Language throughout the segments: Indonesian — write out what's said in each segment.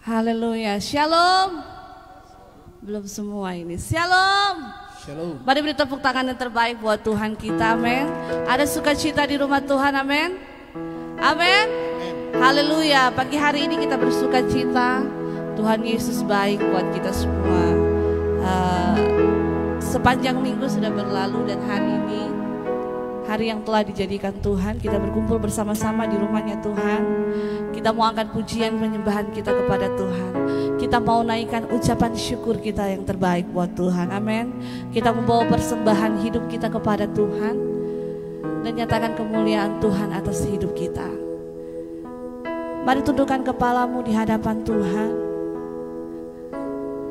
Haleluya, shalom. Belum semua ini, shalom. Shalom. Mari beri tepuk tangan yang terbaik buat Tuhan kita, amin. Ada sukacita di rumah Tuhan, amin. Amin. Haleluya, pagi hari ini kita bersukacita. Tuhan Yesus baik buat kita semua. Sepanjang minggu sudah berlalu dan hari ini hari yang telah dijadikan Tuhan, kita berkumpul bersama-sama di rumahnya Tuhan. Kita mau angkat pujian penyembahan kita kepada Tuhan. Kita mau naikkan ucapan syukur kita yang terbaik buat Tuhan, amin. Kita membawa persembahan hidup kita kepada Tuhan dan nyatakan kemuliaan Tuhan atas hidup kita. Mari tundukkan kepalamu di hadapan Tuhan.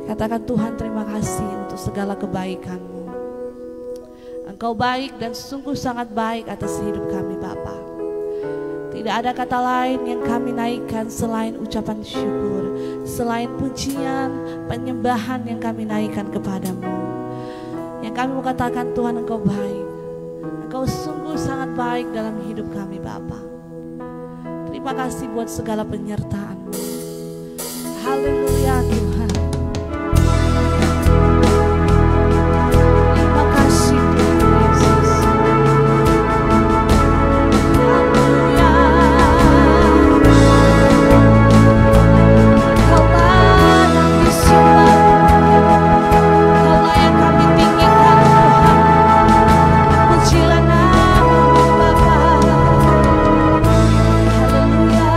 Katakan, Tuhan terima kasih untuk segala kebaikan-Mu. Engkau baik dan sungguh sangat baik atas hidup kami Bapa. Tidak ada kata lain yang kami naikkan selain ucapan syukur, selain pujian, penyembahan yang kami naikkan kepadamu. Yang kami mau katakan, Tuhan Engkau baik. Engkau sungguh sangat baik dalam hidup kami Bapa. Terima kasih buat segala penyertaan-Mu. Haleluya Tuhan. Terima kasih Tuhan Yesus. Haleluya. Engkaulah yang disembah. Engkaulah yang kami tinggikan Tuhan. Pujilah nama-Mu Bapa. Haleluya.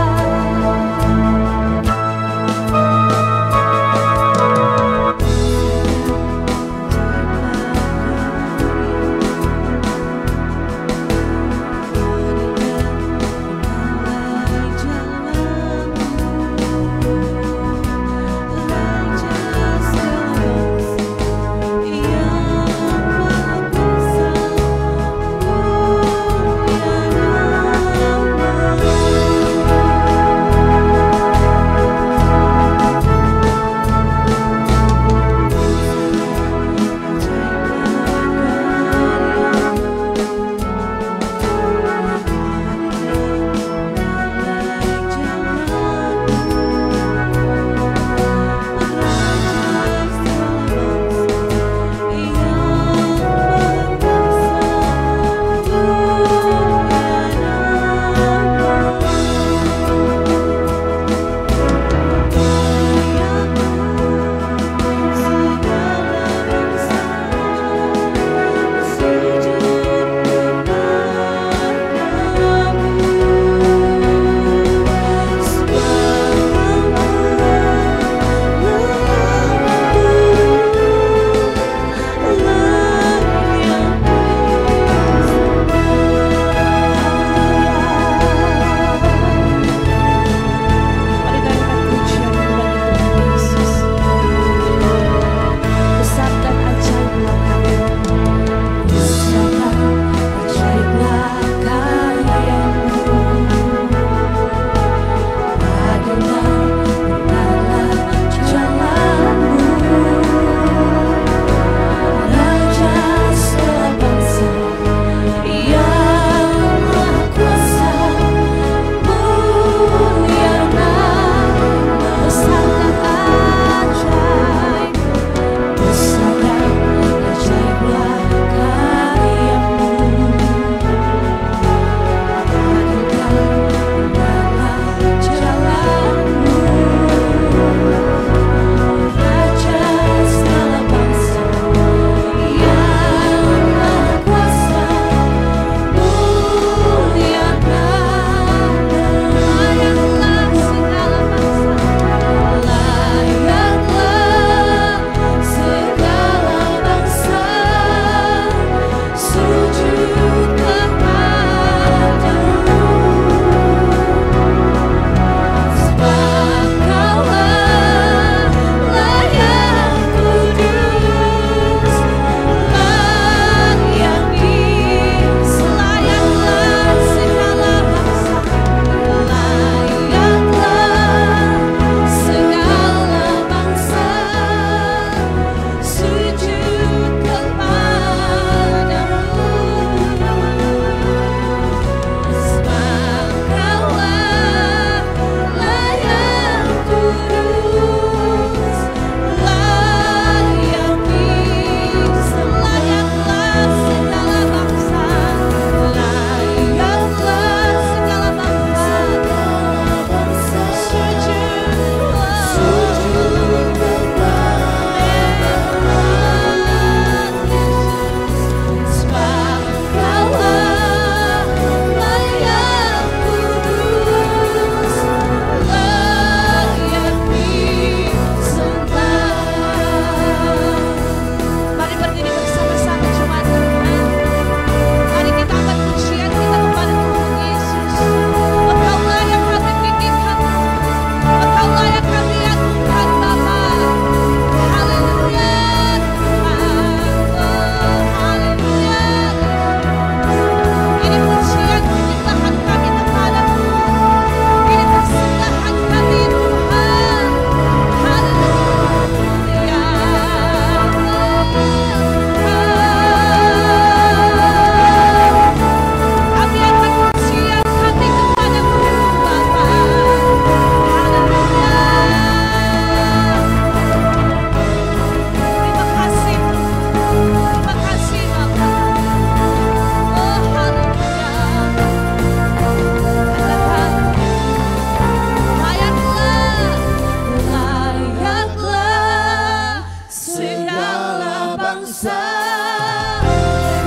bangsa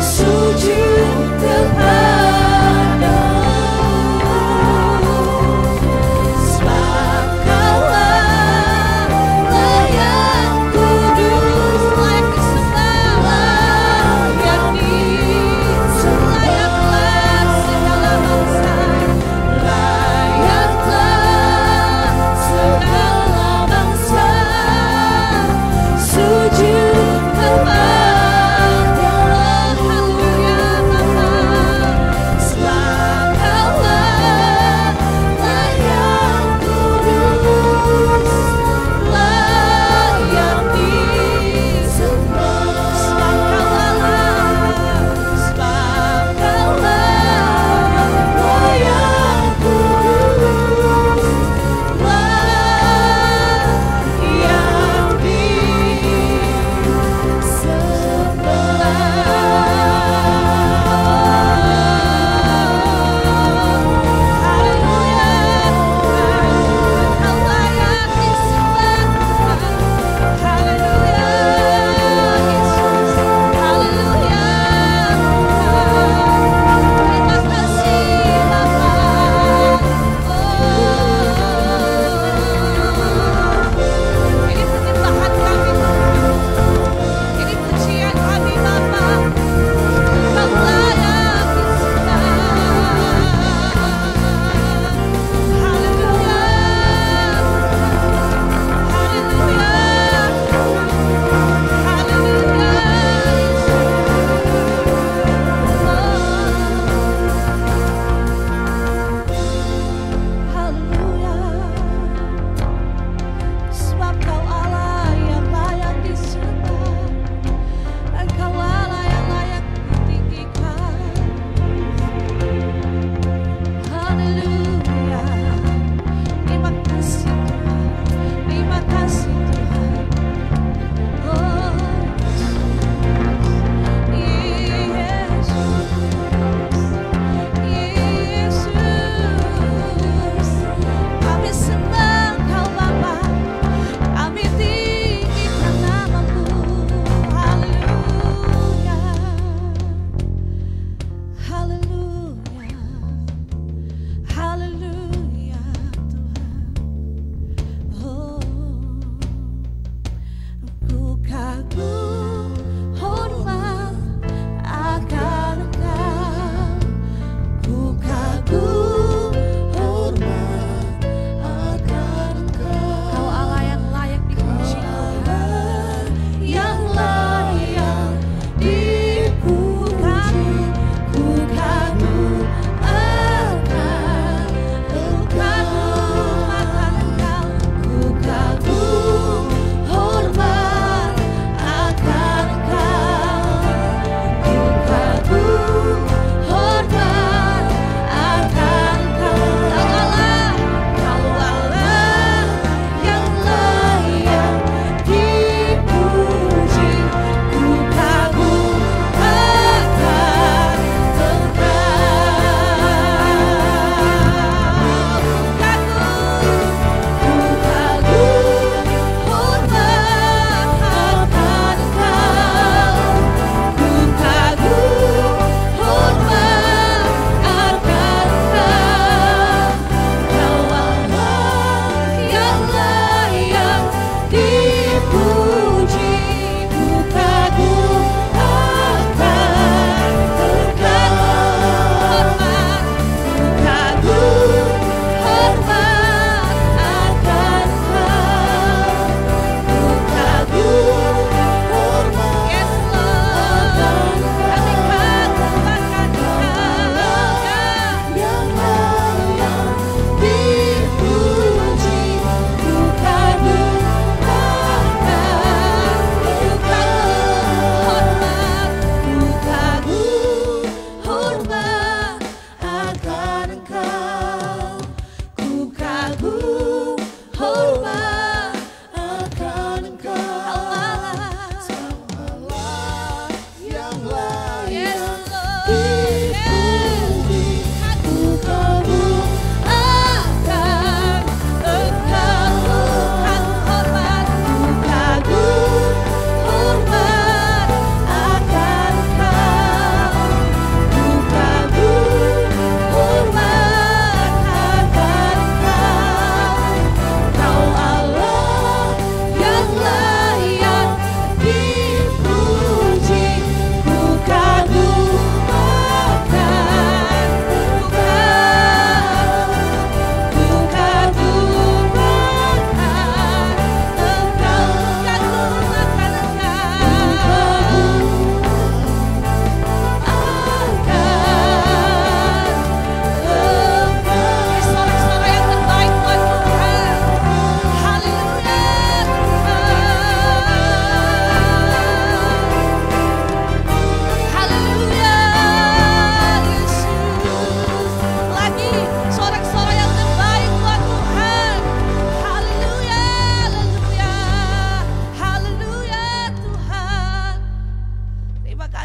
sujud kepadamu, sebab Kaulah layak kudus, layak disembah, layak layaklah segala bangsa, layaklah segala bangsa sujud kepadamu.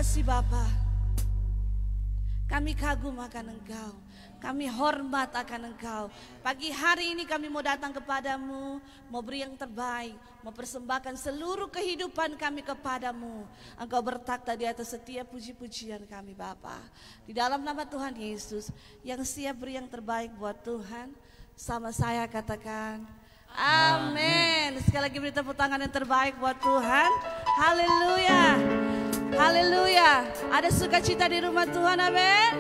kasih Bapa. Kami kagum akan Engkau. Kami hormat akan Engkau. Pagi hari ini kami mau datang kepadamu, mau beri yang terbaik, mau persembahkan seluruh kehidupan kami kepadamu. Engkau bertakhta di atas setiap puji-pujian kami Bapa. Di dalam nama Tuhan Yesus, yang siap beri yang terbaik buat Tuhan, sama saya katakan, amin. Sekali lagi beri tepuk tangan yang terbaik buat Tuhan. Haleluya. Haleluya. Ada sukacita di rumah Tuhan, amin.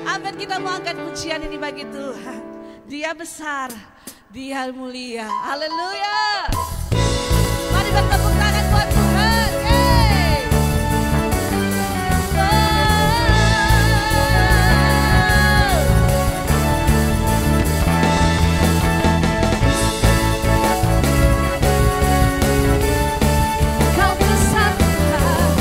Amin, kita mau angkat pujian ini bagi Tuhan. Dia besar, Dia mulia. Haleluya. Mari bertepuk tangan buat Tuhan. Yeay. Kau besar Tuhan.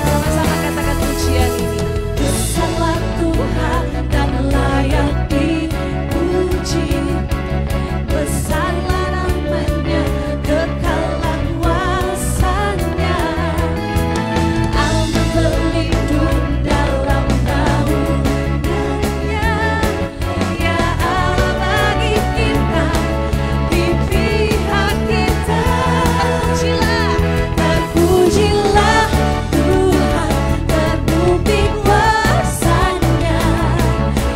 Sama-sama katakan pujian ini. Besarlah Tuhan dan layak dipuji. Besarlah namanya, kekalah kuasanya. Allah berlindung dalam naungannya. Ya Allah bagi kita, di pihak kita. Terpujilah Tuhan, terbukti kuasanya.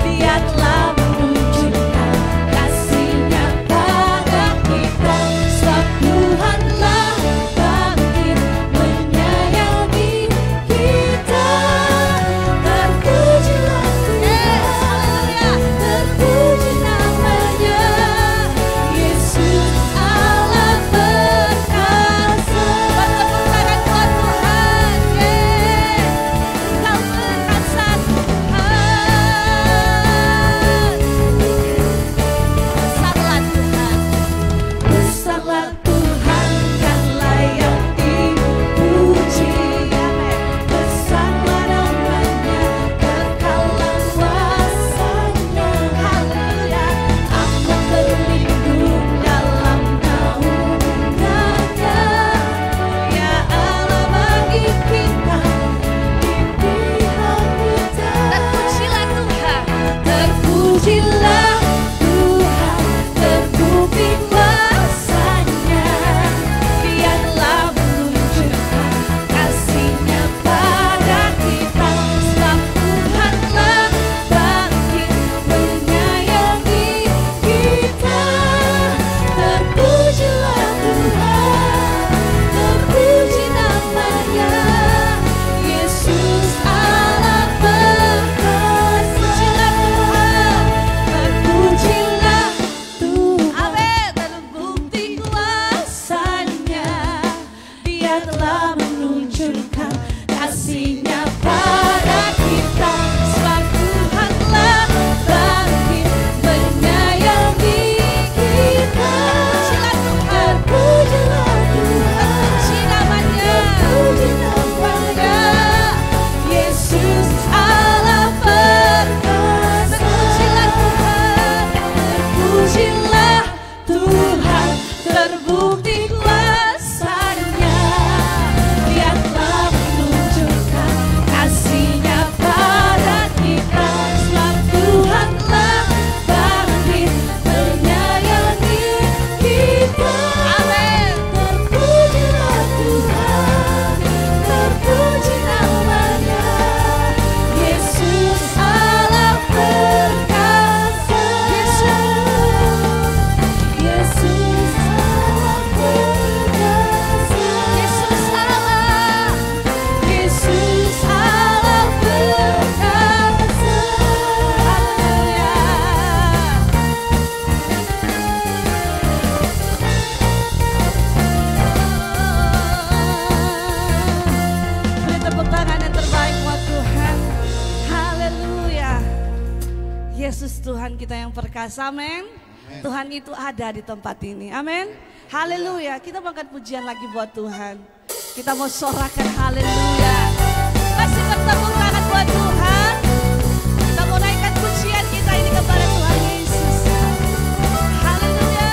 Dia telah menunjukkan kasih-Nya pada kita. Sebab Tuhanlah bangkit menyayangi kita. Terpujilah Tuhan, terpuji namanya. Yesus Allah perkasa. Bertepuk tangan buat Tuhan. Kau perkasa Tuhan. Besarlah Tuhan dan layak dipuji. Besarlah namanya, kekalah kuasanya. Haleluya. Allah berlindung dalam naungannya. Ya Allah bagi kita, di pihak kita. Terpujilah Tuhan, terpujilah Tuhan, terbukti kuasanya. Dia telah menunjukkan kasih-Nya pada kita. Sebab Tuhanlah bangkit menyayangi kita. Terpujilah Tuhan, terpuji namanya. Yesus Allah perkasa. Terpujilah Tuhan, amin. Terbukti kuasanya. Dia telah menunjukkan kasih-Nya pada kita. Sebab Tuhanlah bangkit menyayangi kita. Terpujilah Tuhan, terpuji namanya. Yesus Allah perkasa. Terpujilah Tuhan, terbukti kuasanya. Dia telah menunjukkan kasih-Nya pada kita. Sebab Tuhanlah bangkit menyayangi kita. Amin. Terpujilah Tuhan, terpuji namanya. Yesus Allah perkasa. Yesus Allah perkasa. Yesus Allah. Yesus Allah perkasa. Haleluya. Beri tepuk tangan yang terbaik buat Tuhan. Haleluya. Yesus Tuhan kita yang perkasa, amin. Tuhan itu ada di tempat ini, amin. Haleluya. Kita mau angkat pujian lagi buat Tuhan. Kita mau sorakan haleluya. Masih bertepuk tangan buat Tuhan. Kita mau naikkan pujian kita ini kepada Tuhan Yesus. Haleluya.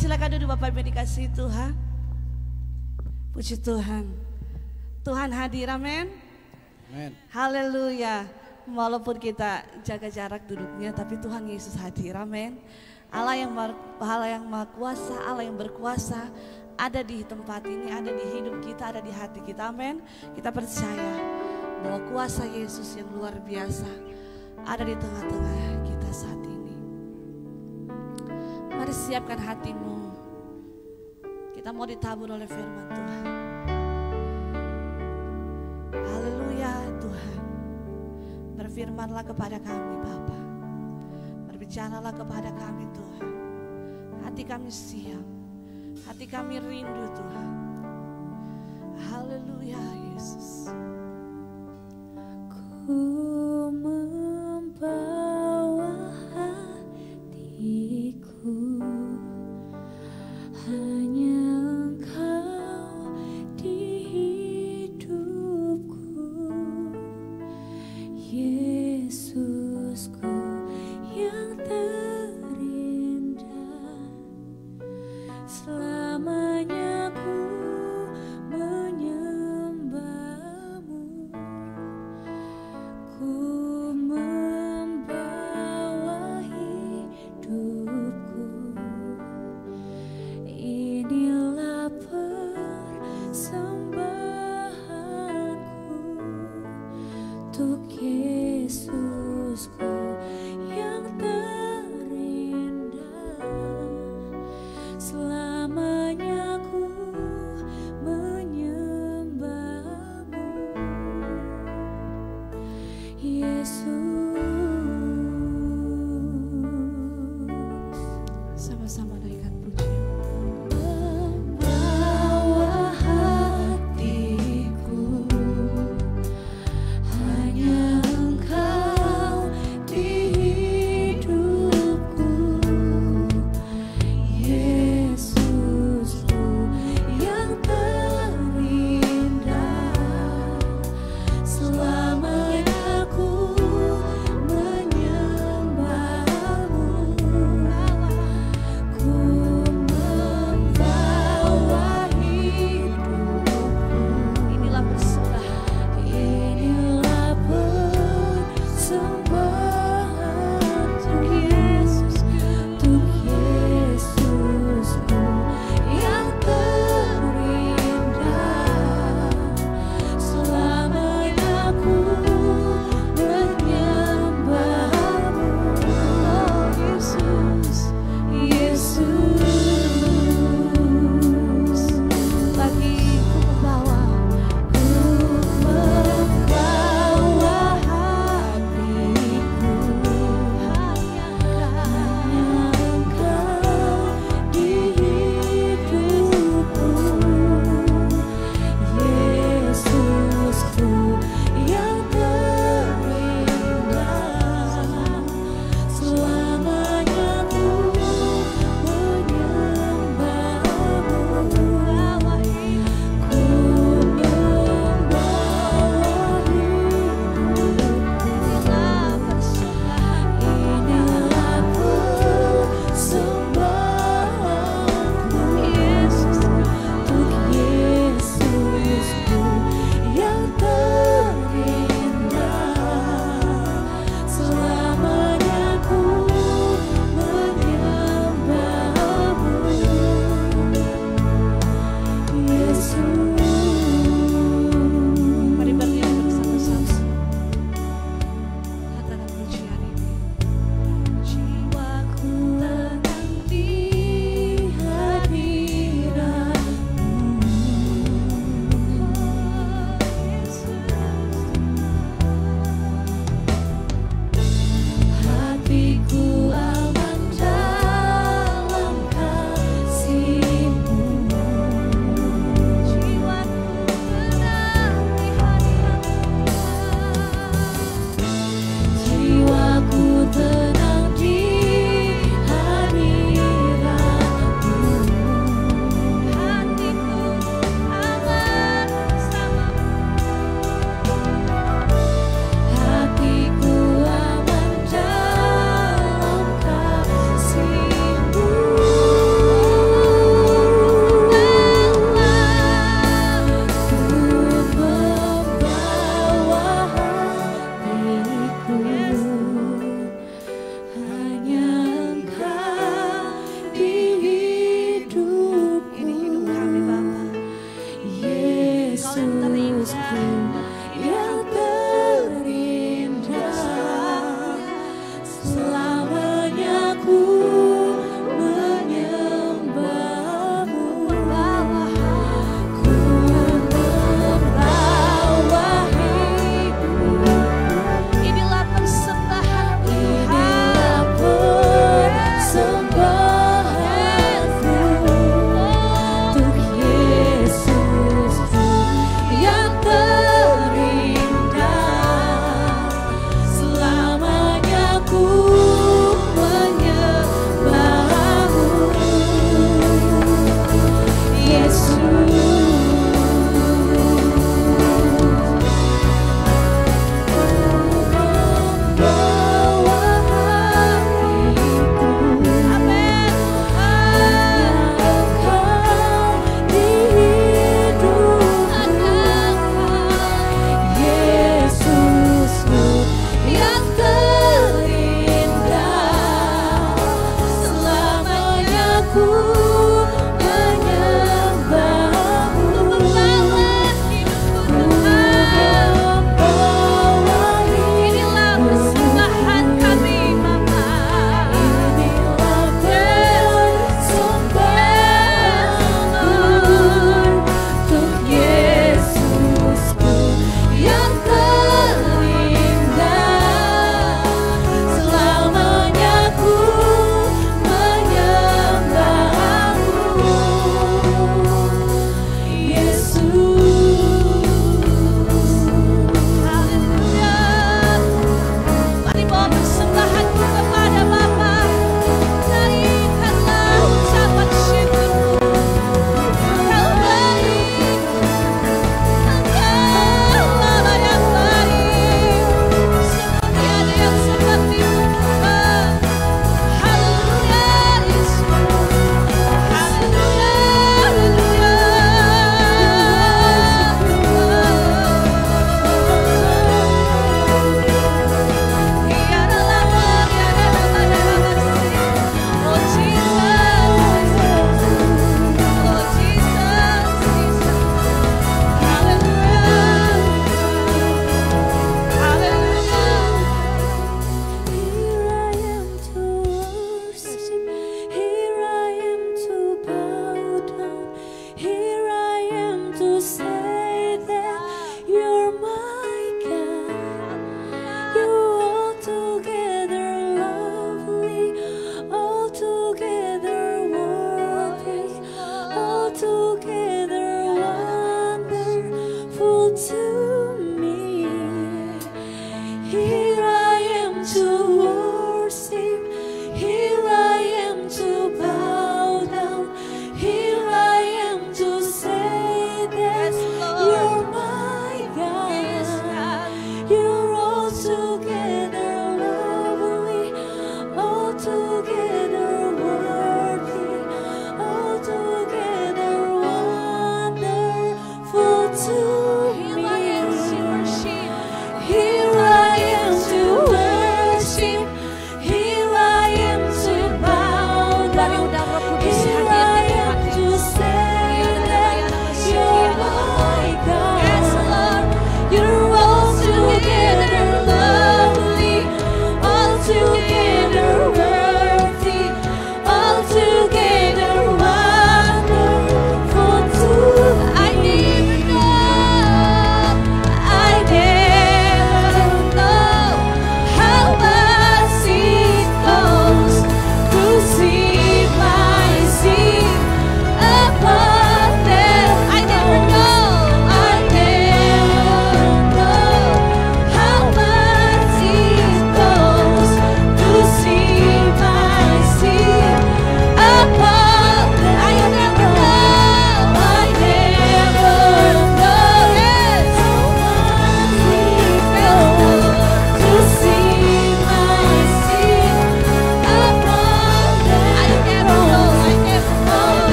silakan duduk Bapak Ibu dikasihi Tuhan. Puji Tuhan. Tuhan hadir, amin. Amin. Haleluya. Walaupun kita jaga jarak duduknya, tapi Tuhan Yesus hadir, amin. Allah yang maha kuasa, Allah yang berkuasa ada di tempat ini, ada di hidup kita, ada di hati kita, amin. Kita percaya bahwa kuasa Yesus yang luar biasa ada di tengah-tengah kita saat ini. Mari siapkan hatimu. Kita mau ditabur oleh firman Tuhan. Haleluya Tuhan. Berfirmanlah kepada kami Bapa. Berbicaralah kepada kami Tuhan. Hati kami siap. Hati kami rindu Tuhan. Haleluya Yesus. Ku membawa hatiku, hanya Engkau di hidupku, Yesusku yang terindah. Selamanya ku menyembahmu, ku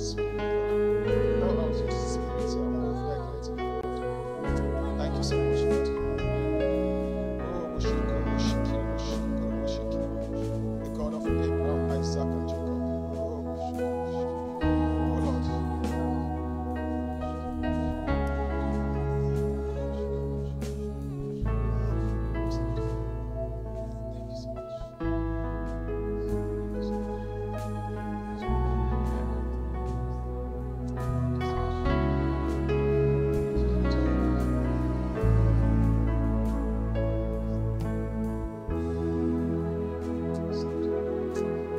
Spirit, Lord. Pour out your Spirit, your fragrance, Lord. Thank you so much, Lord. Oh, the God of Abraham, Isaac, and Jacob. Oh, Lord. Thank you so much.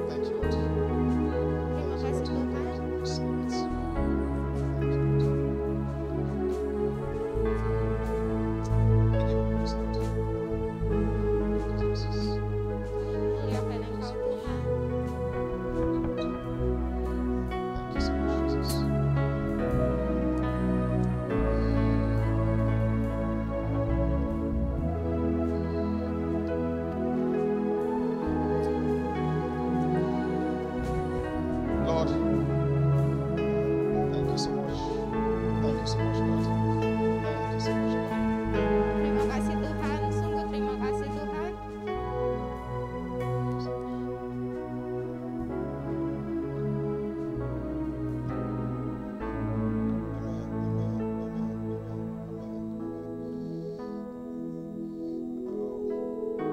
Thank you, Lord. Terima kasih Tuhan. Muliakan Engkau Tuhan. Lord, thank you so much. Thank you so much, Lord. Thank you so much, Lord. Terima kasih Tuhan. Sungguh terima kasih Tuhan.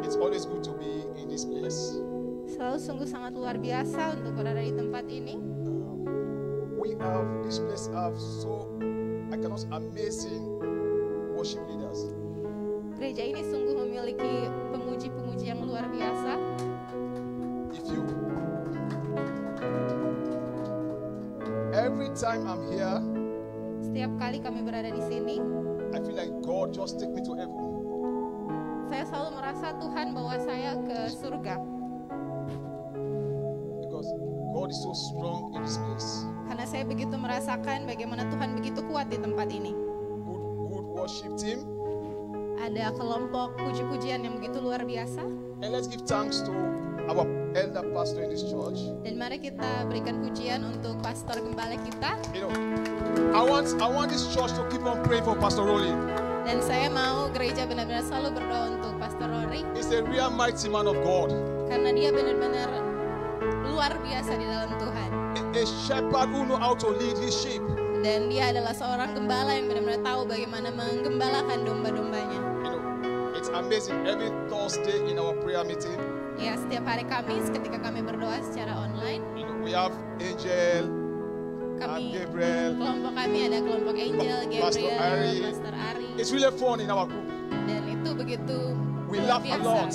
It's always good to be in this place. Selalu sungguh sangat luar biasa untuk berada di tempat ini. This place have so, I cannot say, amazing worship leaders. Gereja ini sungguh memiliki pemuji-pemuji yang luar biasa. If you, every time I'm here, Setiap kali kami berada di sini, I feel like God just take me to heaven. saya selalu merasa Tuhan bawa saya ke surga. Because God is so strong in this place. Karena saya begitu merasakan bagaimana Tuhan begitu kuat di tempat ini. Good worship team. Ada kelompok puji-pujian yang begitu luar biasa. And let's give thanks to our elder pastor in this church. Dan mari kita berikan pujian untuk pastor gembala kita. You know, I want this church to keep on praying for Pastor Rolly. Dan saya mau gereja benar-benar selalu berdoa untuk Pastor Rory. He's a real mighty man of God. Karena dia benar-benar luar biasa di dalam Tuhan. A shepherd who know how to lead his sheep. Dan dia adalah seorang gembala yang benar-benar tahu bagaimana menggembalakan domba-dombanya. You know, it's amazing. Every Thursday in our prayer meeting, Ya, setiap hari Kamis ketika kami berdoa secara online, you know, we have Angel, kami Gabriel, kelompok kami ada kelompok Angel, Pastor Gabriel, Ari. Pastor Ari. It's really fun in our group. Dan itu begitu We luar laugh a biasa. lot.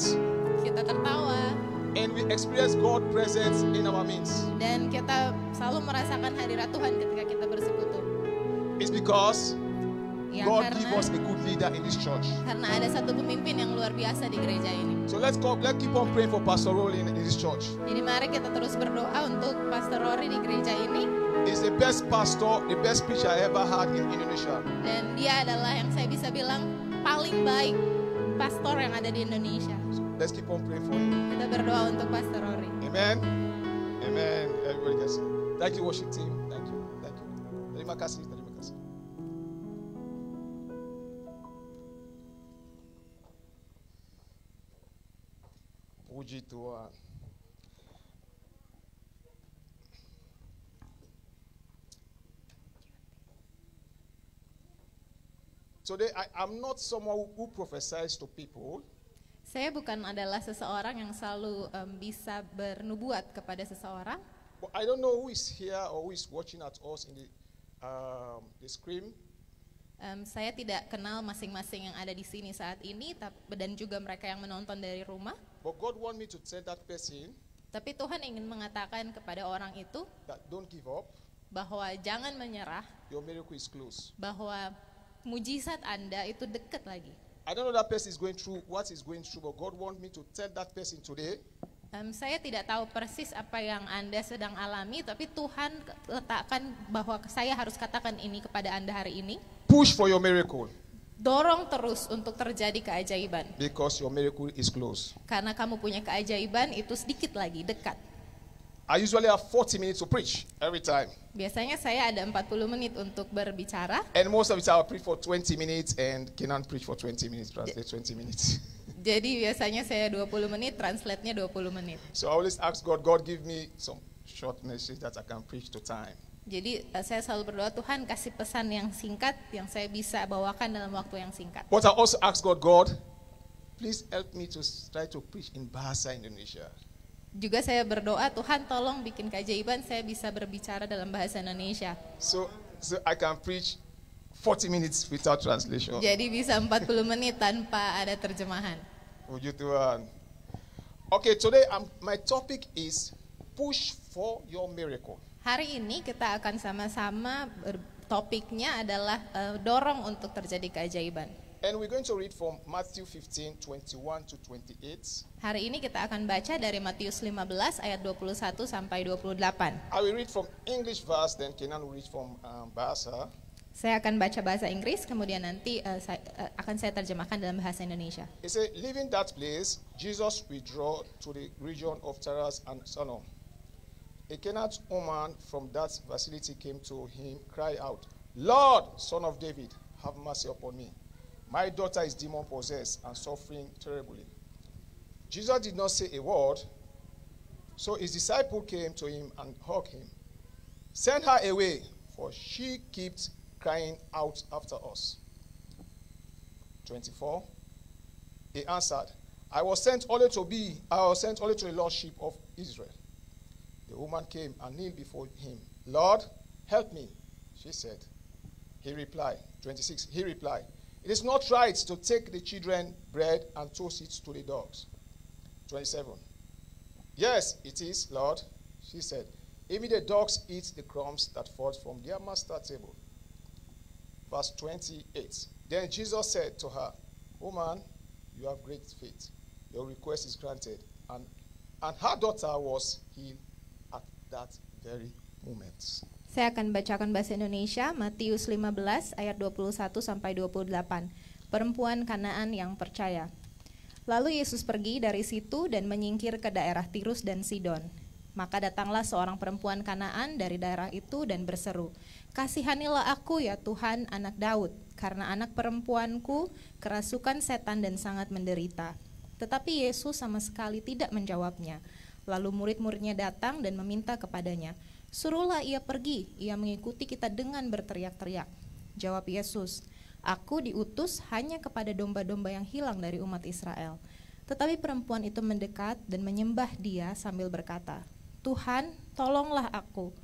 Kita tertawa And we experience God's presence in our midst. dan kita selalu merasakan hadirat Tuhan ketika kita bersekutu. It's because Ya, God give karena us a good leader in this church. ada satu pemimpin yang luar biasa di gereja ini. So let's keep on praying for Pastor Rolly in this church. Jadi mari kita terus berdoa untuk Pastor Rory di gereja ini. He's the best pastor, the best preacher I ever had in Indonesia. Dan dia adalah yang saya bisa bilang paling baik pastor yang ada di Indonesia. So let's keep on praying for him. Kita berdoa untuk Pastor Rory. Amen. Amen. Everybody can sing. Thank you, worship team. Thank you. Thank you. Terima kasih. Terima kasih. Puji Tuhan. Today, I'm not someone who prophesies to people. Saya bukan adalah seseorang yang selalu bisa bernubuat kepada seseorang. But I don't know who is here or who is watching at us in the screen. Saya tidak kenal masing-masing yang ada di sini saat ini, dan juga mereka yang menonton dari rumah. But God want me to tell that person Tapi Tuhan ingin mengatakan kepada orang itu that don't give up. bahwa jangan menyerah, Your miracle is close. bahwa mujizat Anda itu dekat lagi. I don't know that person is going through what is going through, but God want me to tell that person today Saya tidak tahu persis apa yang Anda sedang alami, tapi Tuhan letakkan bahwa saya harus katakan ini kepada Anda hari ini. push for your miracle Dorong terus untuk terjadi keajaiban. because your miracle is close. Karena kamu punya keajaiban itu sedikit lagi, dekat. I usually have 40 minutes to preach every time. Biasanya saya ada 40 menit untuk berbicara. And most of the time I preach for 20 minutes and cannot preach for 20 minutes, translate 20 minutes. Jadi biasanya saya 20 menit, translate-nya 20 menit. So I always ask God, God give me some short message that I can preach to time. Jadi saya selalu berdoa, Tuhan kasih pesan yang singkat yang saya bisa bawakan dalam waktu yang singkat. But I also ask God, God, please help me to try to preach in Bahasa Indonesia. Juga saya berdoa, Tuhan tolong bikin keajaiban saya bisa berbicara dalam bahasa Indonesia. So I can preach 40 minutes without translation. Jadi bisa 40 menit tanpa ada terjemahan. Puji Tuhan. Okay, today my topic is push for your miracle. Hari ini kita akan sama-sama topiknya adalah dorong untuk terjadi keajaiban. And we're going to read from Matthew 15, 21 to 28. Hari ini kita akan baca dari Matius 15 ayat 21 sampai 28. I will read from English verse, then Kenan will read from Bahasa. Saya akan baca bahasa Inggris, kemudian nanti akan saya terjemahkan dalam bahasa Indonesia. It says, leaving that place, Jesus withdrew to the region of Tyre and Sidon. A Canaanite woman from that vicinity came to him, cried out, Lord, Son of David, have mercy upon me. My daughter is demon-possessed and suffering terribly. Jesus did not say a word, so his disciple came to him and hugged him. Send her away, for she keeps crying out after us. 24. He answered, I was sent only to the lordship of Israel. The woman came and kneeled before him. Lord, help me, she said. He replied, 26, he replied, it is not right to take the children's bread and toss it to the dogs. 27. Yes, it is, Lord, she said. Even the dogs eat the crumbs that fall from their master's table. Verse 28. Then Jesus said to her, Woman, you have great faith. Your request is granted. And her daughter was healed at that very moment. Saya akan bacakan bahasa Indonesia, Matius 15 ayat 21 sampai 28. Perempuan Kanaan yang percaya. Lalu Yesus pergi dari situ dan menyingkir ke daerah Tirus dan Sidon. Maka datanglah seorang perempuan Kanaan dari daerah itu dan berseru, Kasihanilah aku ya Tuhan, anak Daud, karena anak perempuanku kerasukan setan dan sangat menderita. Tetapi Yesus sama sekali tidak menjawabnya. Lalu murid-muridnya datang dan meminta kepadanya, Suruhlah ia pergi, ia mengikuti kita dengan berteriak-teriak. Jawab Yesus, Aku diutus hanya kepada domba-domba yang hilang dari umat Israel. Tetapi perempuan itu mendekat dan menyembah dia sambil berkata, Tuhan, tolonglah aku.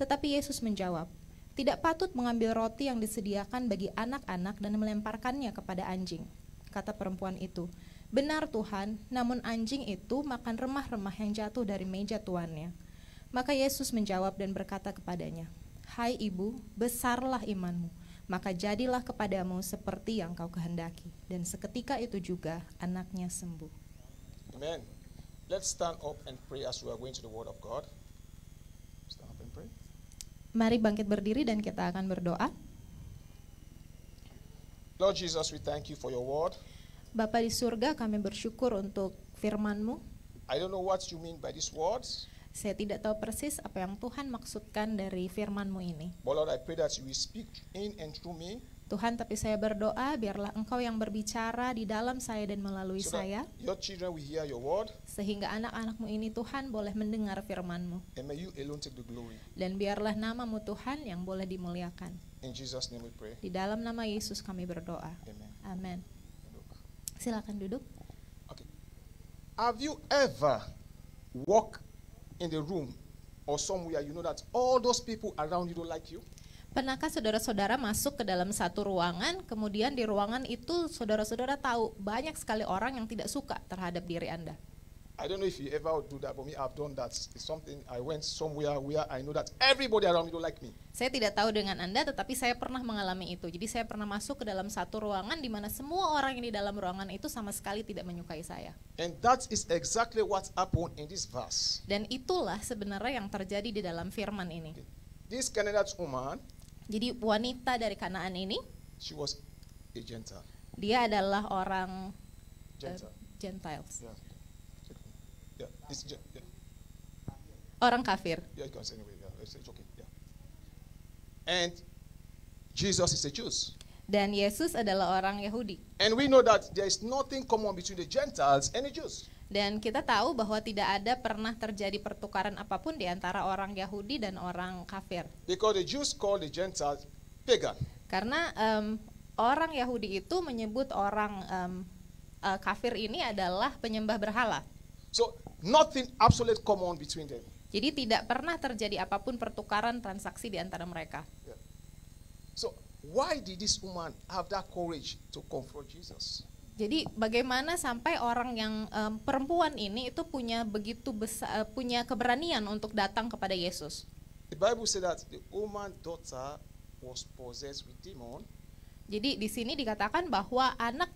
Tetapi Yesus menjawab, Tidak patut mengambil roti yang disediakan bagi anak-anak dan melemparkannya kepada anjing. Kata perempuan itu, Benar Tuhan, namun anjing itu makan remah-remah yang jatuh dari meja tuannya. Maka Yesus menjawab dan berkata kepadanya, Hai ibu, besarlah imanmu, maka jadilah kepadamu seperti yang kau kehendaki. Dan seketika itu juga anaknya sembuh. Amen. Let's stand up and pray as we are going to the word of God. Stand up and pray. Mari bangkit berdiri dan kita akan berdoa. Lord Jesus, we thank you for your word. Bapa di surga, kami bersyukur untuk firman-Mu. I don't know what you mean by these words, Saya tidak tahu persis apa yang Tuhan maksudkan dari firman-Mu ini. but Lord, I pray that you will speak in and through me, Tuhan, tapi saya berdoa biarlah Engkau yang berbicara di dalam saya dan melalui so saya, that your children will hear your word, sehingga anak-anak-Mu ini Tuhan boleh mendengar firman-Mu. and may you alone take the glory. Dan biarlah nama-Mu Tuhan yang boleh dimuliakan. In Jesus' name we pray. Di dalam nama Yesus kami berdoa. Amen. Amin. Look. Silakan duduk. Okay. Have you ever walked in the room or somewhere you know that all those people around you don't like you? Pernahkah saudara-saudara masuk ke dalam satu ruangan, kemudian di ruangan itu saudara-saudara tahu banyak sekali orang yang tidak suka terhadap diri Anda? I don't know if you ever do that, but me, I've done that. It's something I went somewhere where I know that everybody around me don't like me. Saya tidak tahu dengan Anda, tetapi saya pernah mengalami itu. Jadi saya pernah masuk ke dalam satu ruangan di mana semua orang yang di dalam ruangan itu sama sekali tidak menyukai saya. And that is exactly what happened in this verse. Dan itulah sebenarnya yang terjadi di dalam firman ini. This Canaanite woman, Jadi wanita dari Kanaan ini, she was a Gentile. dia adalah orang Gentile. Gentiles. Yeah. Yeah. It's yeah. orang kafir. Yeah, you can say anyway. Yeah, it's okay. Yeah. And Jesus is a Jew. Dan Yesus adalah orang Yahudi. And we know that there is nothing common between the Gentiles and the Jews. Dan kita tahu bahwa tidak ada pernah terjadi pertukaran apapun di antara orang Yahudi dan orang kafir. Because the Jews call the Gentiles pagan. Karena orang Yahudi itu menyebut orang kafir ini adalah penyembah berhala. So nothing absolute common between them. Jadi tidak pernah terjadi apapun pertukaran transaksi di antara mereka. Yeah. So why did this woman have that courage to confront Jesus? Jadi bagaimana sampai orang yang perempuan ini itu punya begitu besar, punya keberanian untuk datang kepada Yesus? The Bible said that the woman's daughter was possessed with demon. Jadi di sini dikatakan bahwa anak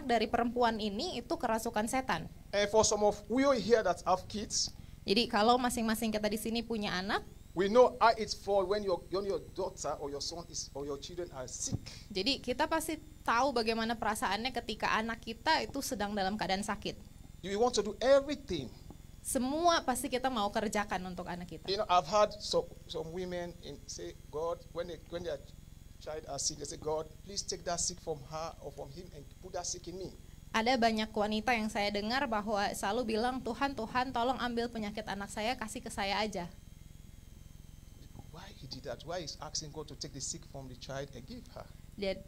dari perempuan ini itu kerasukan setan. And for some of we here that have kids, Jadi kalau masing-masing kita di sini punya anak, we know how it falls when your daughter or your son or your children are sick. jadi kita pasti tahu bagaimana perasaannya ketika anak kita itu sedang dalam keadaan sakit. You want to do everything. Semua pasti kita mau kerjakan untuk anak kita. You know, I've had some women say, God, when their child are sick, they say, God, please take that sick from her or from him and put that sick in me. Ada banyak wanita yang saya dengar bahwa selalu bilang, Tuhan, tolong ambil penyakit anak saya, kasih ke saya aja. Why he did that? Why he's asking God to take the sick from the child and give her?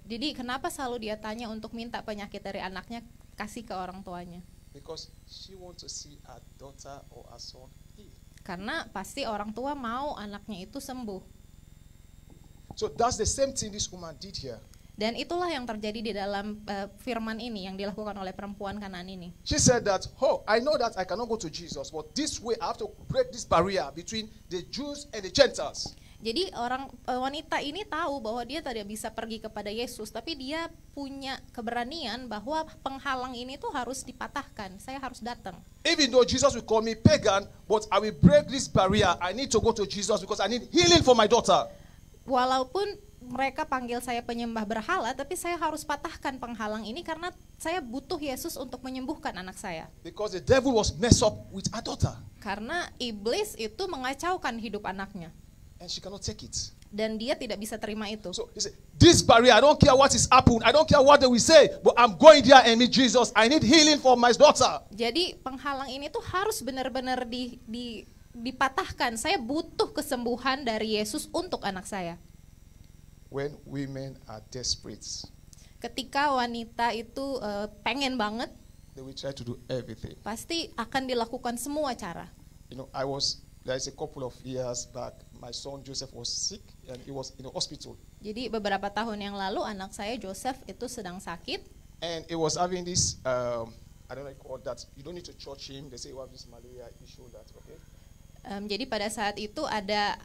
Jadi kenapa selalu dia tanya untuk minta penyakit dari anaknya, kasih ke orang tuanya? Because she wants to see her daughter or her son healed. Karena pasti orang tua mau anaknya itu sembuh. So that's the same thing this woman did here. Dan itulah yang terjadi di dalam firman ini yang dilakukan oleh perempuan Kanaan ini. She said that, oh, I know that I cannot go to Jesus, but this way I have to break this barrier between the Jews and the Gentiles. Jadi wanita ini tahu bahwa dia tidak bisa pergi kepada Yesus, tapi dia punya keberanian bahwa penghalang ini tuh harus dipatahkan. Saya harus datang. Even though Jesus will call me pagan, but I will break this barrier. I need to go to Jesus because I need healing for my daughter. Walaupun mereka panggil saya penyembah berhala, tapi saya harus patahkan penghalang ini karena saya butuh Yesus untuk menyembuhkan anak saya. Because the devil was messed up with her daughter. Karena iblis itu mengacaukan hidup anaknya. And she cannot take it. Dan dia tidak bisa terima itu. So he said, this barrier, I don't care what is happened. I don't care what they will say, but I'm going there and meet Jesus. I need healing for my daughter. Jadi penghalang ini tuh harus benar-benar dipatahkan. Saya butuh kesembuhan dari Yesus untuk anak saya. When women are desperate, Ketika wanita itu pengen banget, they will try to do everything. pasti akan dilakukan semua cara. You know, there is a couple of years back, my son Joseph was sick and he was in the hospital. Jadi beberapa tahun yang lalu anak saya Joseph itu sedang sakit. And he was having this, I don't know call that, you don't need to touch him. They say you have this malaria issue that, okay? Jadi pada saat itu ada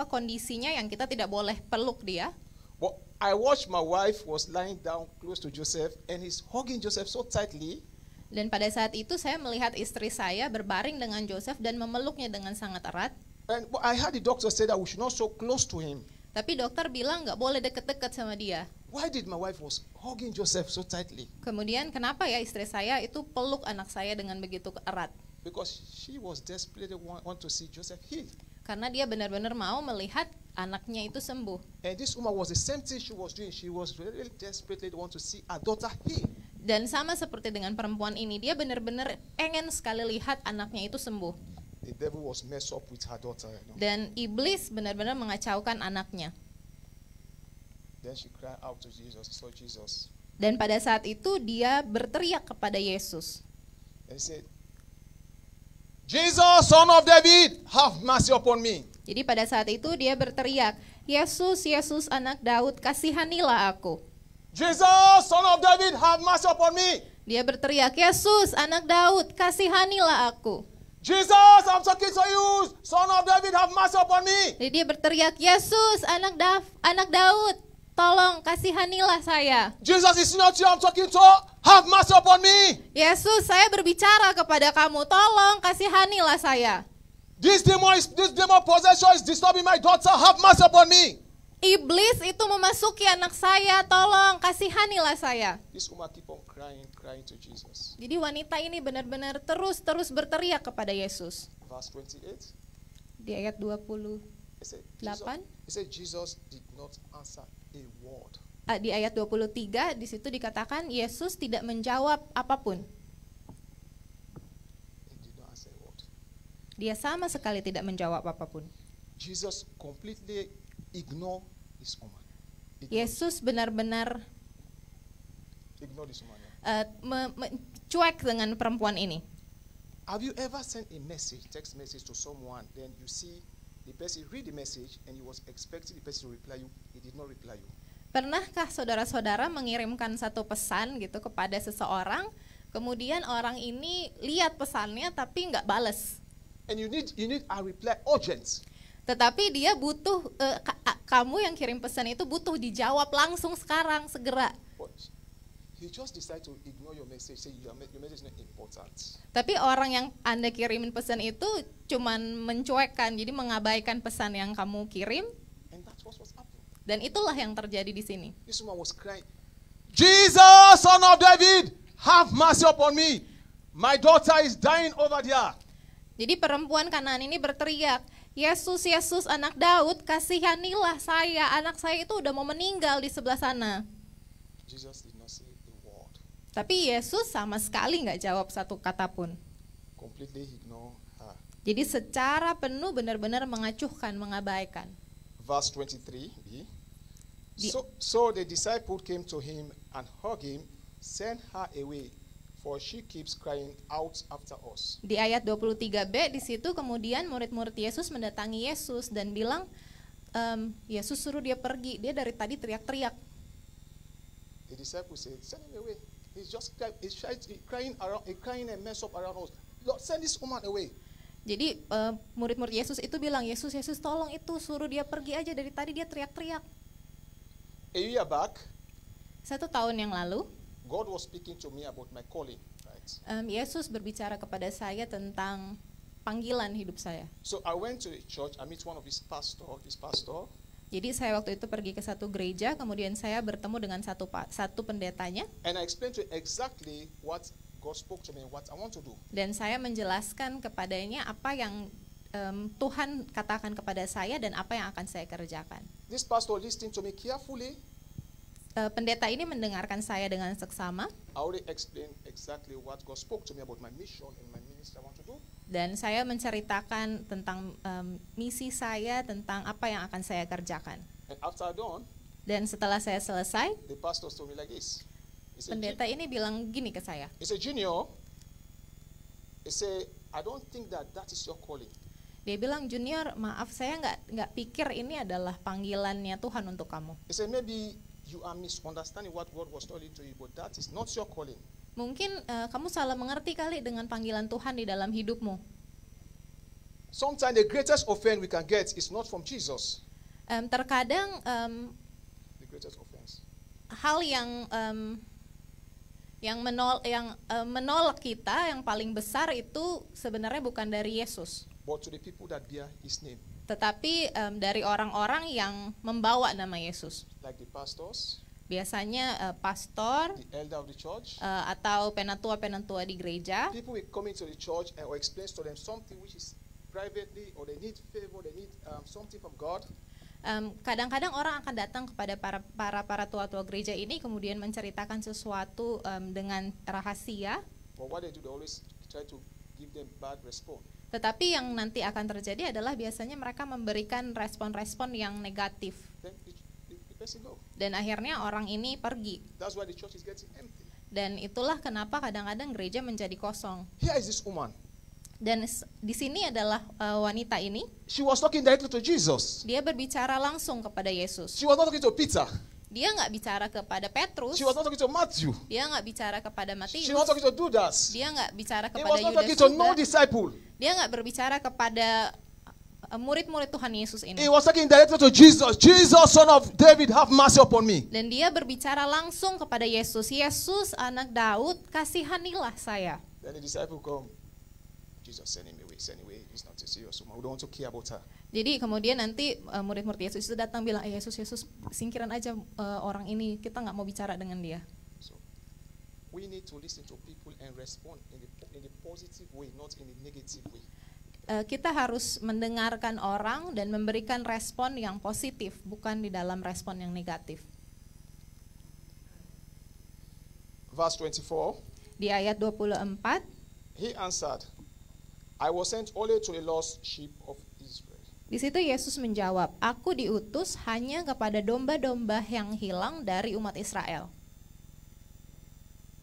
kondisinya yang kita tidak boleh peluk dia. But I watched my wife was lying down close to Joseph and he's hugging Joseph so tightly. Dan pada saat itu saya melihat istri saya berbaring dengan Joseph dan memeluknya dengan sangat erat. And but I heard the doctor say that we should not so close to him. Tapi dokter bilang nggak boleh deket-deket sama dia. Why did my wife was hugging Joseph so tightly? Kemudian kenapa ya istri saya itu peluk anak saya dengan begitu erat? Because she was desperately want to see Joseph healed. Karena dia benar-benar mau melihat anaknya itu sembuh. And this woman was the same thing she was doing. She was really desperately want to see her daughter healed. Dan sama seperti dengan perempuan ini, dia benar-benar pengen sekali lihat anaknya itu sembuh. The devil was messed up with her daughter. You know? Dan iblis benar-benar mengacaukan anaknya. Then she cried out to Jesus. She saw Jesus. Dan pada saat itu dia berteriak kepada Yesus. And he said, Jesus, son of David, have mercy upon me. Jadi pada saat itu dia berteriak, Yesus, Yesus anak Daud, kasihanilah aku. Jesus, son of David, have mercy upon me. Dia berteriak, Yesus anak Daud, kasihanilah aku. Jesus, I'm talking to you, son of David, have mercy upon me. Jadi dia berteriak, Yesus anak Daud, tolong kasihanilah saya. Jesus is not you, I'm talking to, have mercy upon me. Yesus, saya berbicara kepada kamu, tolong kasihanilah saya. This demon possession is disturbing my daughter, have mercy upon me. iblis itu memasuki anak saya, tolong kasihanilah saya. This woman keep on crying to Jesus. Jadi wanita ini benar-benar terus berteriak kepada Yesus. Verse 28. Di ayat 28, It said Jesus did not answer a word. di ayat 23 di situ dikatakan Yesus tidak menjawab apapun. He did not answer a word. Dia sama sekali tidak menjawab apapun. Jesus completely ignored this woman. Yesus benar-benar Ignore this woman. cuek dengan perempuan ini. Have you ever sent a message, text message to someone, then you see the person read the message and you was expecting the person to reply you, he did not reply you? Pernahkah saudara-saudara mengirimkan satu pesan gitu kepada seseorang, kemudian orang ini lihat pesannya tapi nggak bales, And you need a reply urgent. tetapi dia butuh kamu yang kirim pesan itu butuh dijawab langsung sekarang segera. But he just decided to ignore your message, say your message is not important. Tapi orang yang Anda kirimin pesan itu cuman mencuekkan, jadi mengabaikan pesan yang kamu kirim, And that's what was happening. dan itulah yang terjadi di sini. This woman was crying, Jesus, son of David, have mercy upon me. My daughter is dying over there. Jadi perempuan Kanaan ini berteriak, Yesus, Yesus anak Daud, kasihanilah saya, anak saya itu udah mau meninggal di sebelah sana. Jesus did not say a word. Tapi Yesus sama sekali nggak jawab satu kata pun. Completely ignore her. Jadi secara penuh benar-benar mengacuhkan, mengabaikan. Verse 23b. The- So the disciple came to him and hugged him, send her away, for she keeps crying out after us. Di ayat 23b di situ kemudian murid-murid Yesus mendatangi Yesus dan bilang, Yesus suruh dia pergi, dia dari tadi teriak-teriak. The disciple said, send him away. He's just crying around, crying and mess up around us. Lord, send this woman away. Jadi murid-murid Yesus itu bilang, Yesus, Yesus tolong itu, suruh dia pergi aja, dari tadi dia teriak-teriak. A year back, 1 tahun yang lalu, God was speaking to me about my calling, right? Yesus berbicara kepada saya tentang panggilan hidup saya. So I went to the church, I met one of his pastor. Jadi saya waktu itu pergi ke satu gereja, kemudian saya bertemu dengan satu pendetanya, And I explained to him exactly what God spoke to me and what I want to do. dan saya menjelaskan kepadanya apa yang Tuhan katakan kepada saya dan apa yang akan saya kerjakan. This pastor listened to me carefully. Pendeta ini mendengarkan saya dengan seksama, I already explained exactly what God spoke to me about my mission and my ministry I want to do. dan saya menceritakan tentang misi saya, tentang apa yang akan saya kerjakan. And after I done, Dan setelah saya selesai, the pastor told me like this. He said, pendeta ini bilang gini ke saya, Junior, he said, I don't think that is your calling. dia bilang, Junior, maaf saya nggak pikir ini adalah panggilannya Tuhan untuk kamu. He said, maybe you are misunderstanding what God was telling to you, but that is not your calling. Mungkin kamu salah mengerti kali dengan panggilan Tuhan di dalam hidupmu. Sometimes the greatest offense we can get is not from Jesus. Terkadang The greatest offense. hal yang menolak kita yang paling besar itu sebenarnya bukan dari Yesus, But to the people that bear his name, tetapi dari orang-orang yang membawa nama Yesus. like the pastors, Biasanya pastor the elder of the church, atau penatua-penatua di gereja. people will come into the church and or explains to them something which is privately, or they need favor, they need something from God. Kadang-kadang orang akan datang kepada para tua-tua gereja ini kemudian menceritakan sesuatu dengan rahasia, But what they do, they always try to give them bad response. tetapi yang nanti akan terjadi adalah biasanya mereka memberikan respon-respon yang negatif, Then the person go. dan akhirnya orang ini pergi. That's why the church is getting empty. Dan itulah kenapa kadang-kadang gereja menjadi kosong. Here is this woman. Dan di sini adalah wanita ini, She was talking directly to Jesus. dia berbicara langsung kepada Yesus. She was not talking to Peter. Dia nggak bicara kepada Petrus, She was not talking to Matthew. dia nggak bicara kepada Matius, She was not talking to Judas. dia nggak bicara He kepada was not Yudas talking to no juga, disciple. dia nggak berbicara kepada murid-murid Tuhan Yesus ini. He was talking directly to Jesus. Jesus, son of David, have mercy upon me. Dan dia berbicara langsung kepada Yesus. Yesus, anak Daud, kasihanilah saya. Then the disciple come. Jesus, send him away, send him away. It's not a serious woman. We don't want to care about her. Jadi kemudian nanti murid-murid Yesus itu datang bilang, Yesus singkiran aja orang ini, kita nggak mau bicara dengan dia. So we need to listen to people and respond in the positive way, not in the negative way. Kita harus mendengarkan orang dan memberikan respon yang positif, bukan di dalam respon yang negatif. Verse 24. Di ayat 24, He answered, I was sent only to the lost sheep of Israel. di situ Yesus menjawab, aku diutus hanya kepada domba-domba yang hilang dari umat Israel.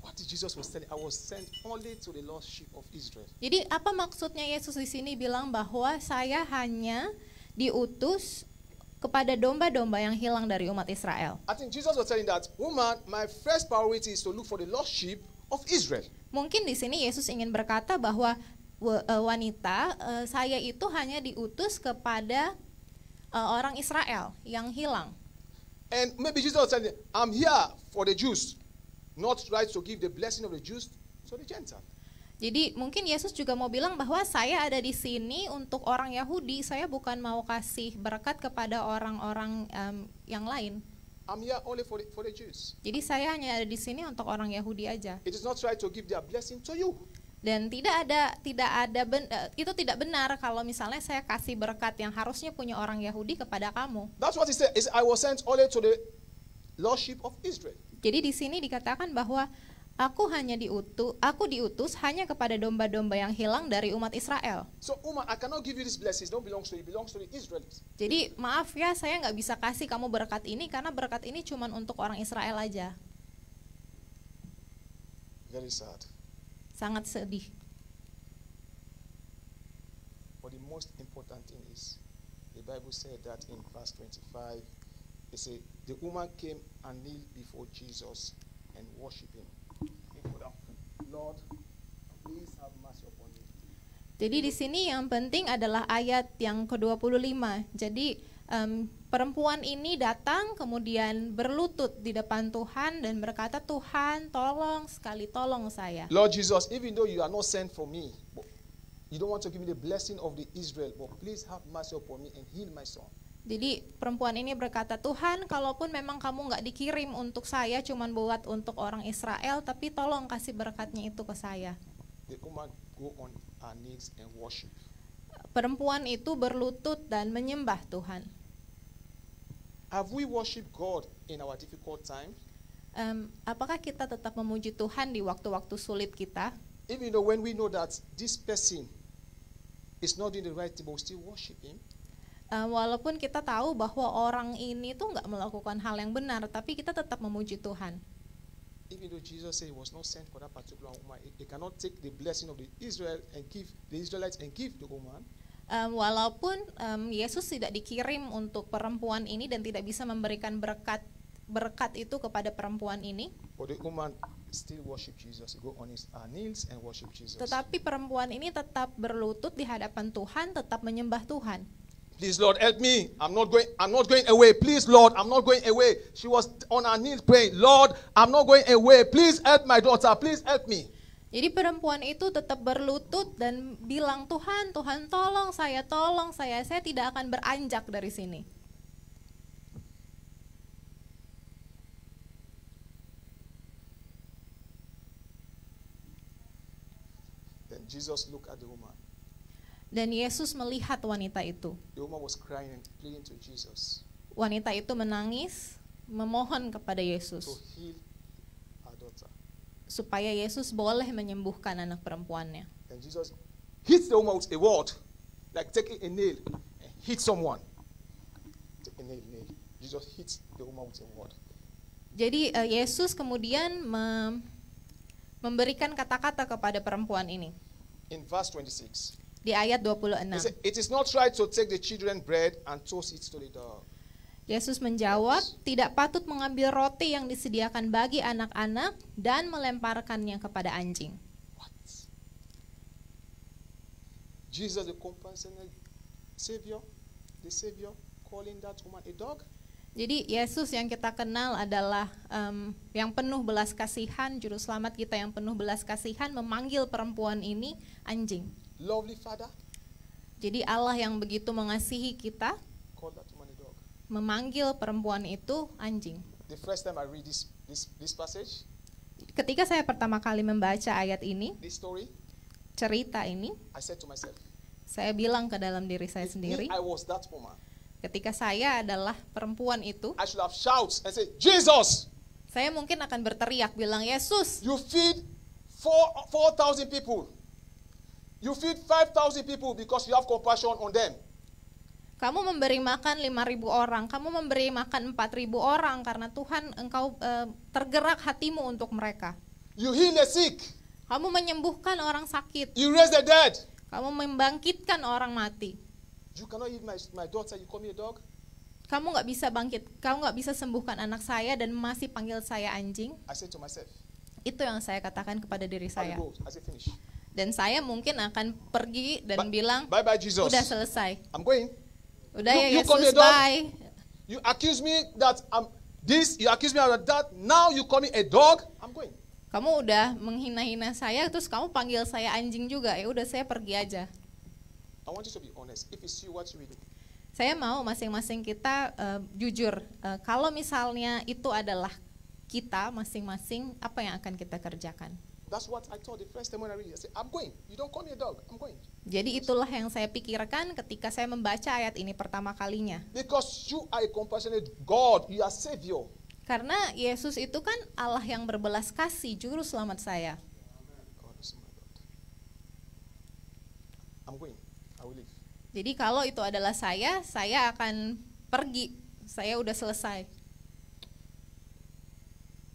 What did Jesus was telling? I was sent only to the lost sheep of Israel. Jadi apa maksudnya Yesus di sini bilang bahwa saya hanya diutus kepada domba-domba yang hilang dari umat Israel? I think Jesus was telling that woman, my first priority is to look for the lost sheep of Israel. Mungkin di sini Yesus ingin berkata bahwa wanita, saya itu hanya diutus kepada orang Israel yang hilang. And maybe Jesus was telling, I'm here for the Jews, not right to give the blessing of the Jews to the Gentile. Jadi mungkin Yesus juga mau bilang bahwa saya ada di sini untuk orang Yahudi, saya bukan mau kasih berkat kepada orang-orang yang lain. I'm here only for the Jews. Jadi saya hanya ada di sini untuk orang Yahudi aja. It is not right to give their blessing to you. Dan itu tidak benar kalau misalnya saya kasih berkat yang harusnya punya orang Yahudi kepada kamu. That's what he said. I was sent only to the lost sheep of Israel. Jadi di sini dikatakan bahwa aku diutus hanya kepada domba-domba yang hilang dari umat Israel. So, woman, I cannot give you this blessing. It don't belong to you. It belongs to the Israelites. Jadi maaf ya, saya nggak bisa kasih kamu berkat ini karena berkat ini cuma untuk orang Israel aja. Very sad. Sangat sedih. But the most important thing is, the Bible said that in verse 25, it said, the woman came and kneeled before Jesus and worshipped him. Lord, please have mercy upon me. Jadi di sini yang penting adalah ayat yang ke-25. Jadi perempuan ini datang kemudian berlutut di depan Tuhan dan berkata, Tuhan tolong sekali, tolong saya. Lord Jesus, even though you are not sent for me, but you don't want to give me the blessing of the Israel, but please have mercy upon me and heal my son. Jadi perempuan ini berkata, Tuhan kalaupun memang kamu nggak dikirim untuk saya, cuman buat untuk orang Israel, tapi tolong kasih berkatnya itu ke saya. The woman go on her knees and worship. Perempuan itu berlutut dan menyembah Tuhan. Have we worshiped God in our difficult time? Apakah kita tetap memuji Tuhan di waktu-waktu sulit kita? Even though when we know that this person is not doing the right thing, but we still worship him. Walaupun kita tahu bahwa orang ini tuh nggak melakukan hal yang benar, tapi kita tetap memuji Tuhan. Even though Jesus said he was not sent for that particular woman, he cannot take the blessing of the Israel and give the Israelites and give the woman. Walaupun Yesus tidak dikirim untuk perempuan ini dan tidak bisa memberikan berkat itu kepada perempuan ini, But the woman still worship Jesus. He go on her knees and worship Jesus. tetapi perempuan ini tetap berlutut di hadapan Tuhan, tetap menyembah Tuhan. Please, Lord, help me. I'm not going away. Please, Lord, I'm not going away. She was on her knees praying, Lord, I'm not going away. Please help my daughter. Please help me. Jadi perempuan itu tetap berlutut dan bilang, Tuhan, Tuhan tolong saya tidak akan beranjak dari sini. Then Jesus looked at the woman. Dan Yesus melihat wanita itu. The woman was crying and pleading to Jesus Wanita itu menangis, memohon kepada to Yesus heal her daughter. supaya Yesus boleh menyembuhkan anak perempuannya. Then Jesus hits the woman with a word, like taking a nail and hit someone. Take a nail. Jesus hits the woman with a word. Jadi Yesus kemudian memberikan kata-kata kepada perempuan ini. In verse 26, Di ayat he 26, said, it is not right to take the children's bread and toss it to the dog. Yesus menjawab, tidak patut mengambil roti yang disediakan bagi anak-anak dan melemparkannya kepada anjing. What? Jesus, the compassionate Savior, the Savior, calling that woman a dog? Jadi Yesus yang kita kenal adalah yang penuh belas kasihan, juru selamat kita yang penuh belas kasihan, memanggil perempuan ini anjing. Lovely Father, Jadi Allah yang begitu mengasihi kita called that woman a dog. memanggil perempuan itu anjing. The first time I read this passage, Ketika saya pertama kali membaca ayat ini, this story, cerita ini, I said to myself, saya bilang ke dalam diri saya if sendiri, I was that woman, ketika saya adalah perempuan itu, I should have shouted and said, Jesus, saya mungkin akan berteriak bilang, Yesus, you feed 4,000 people. You feed 5,000 people because you have compassion on them. kamu memberi makan 5.000 orang, kamu memberi makan 4.000 orang karena Tuhan engkau tergerak hatimu untuk mereka. You heal the sick. Kamu menyembuhkan orang sakit, You raise the dead. kamu membangkitkan orang mati. You cannot eat my daughter, you call me a dog? Kamu nggak bisa bangkit, kamu nggak bisa sembuhkan anak saya dan masih panggil saya anjing. I said to myself, Itu yang saya katakan kepada diri I saya. will go. I said, finish. Dan saya mungkin akan pergi dan bilang, Bye-bye, Jesus. udah selesai. I'm going. Udah You ya call me a Yesus, dog? bye. You accuse me that I'm this, you accuse me of that. Now you call me a dog. I'm going. Kamu udah menghina-hina saya, terus kamu panggil saya anjing juga. Ya udah, saya pergi aja. I want you to be honest. If it's you, what you will do? Saya mau masing-masing kita jujur. Kalau misalnya itu adalah kita masing-masing, apa yang akan kita kerjakan? That's what I thought the first time when I read it. I said, I'm going. You don't call me a dog. I'm going. Jadi itulah yang saya pikirkan ketika saya membaca ayat ini pertama kalinya. Because you are a compassionate God. You are Savior. Karena Yesus itu kan Allah yang berbelas kasih, juru selamat saya. God is my God. I'm going. I will leave. Jadi kalau itu adalah saya akan pergi. Saya udah selesai.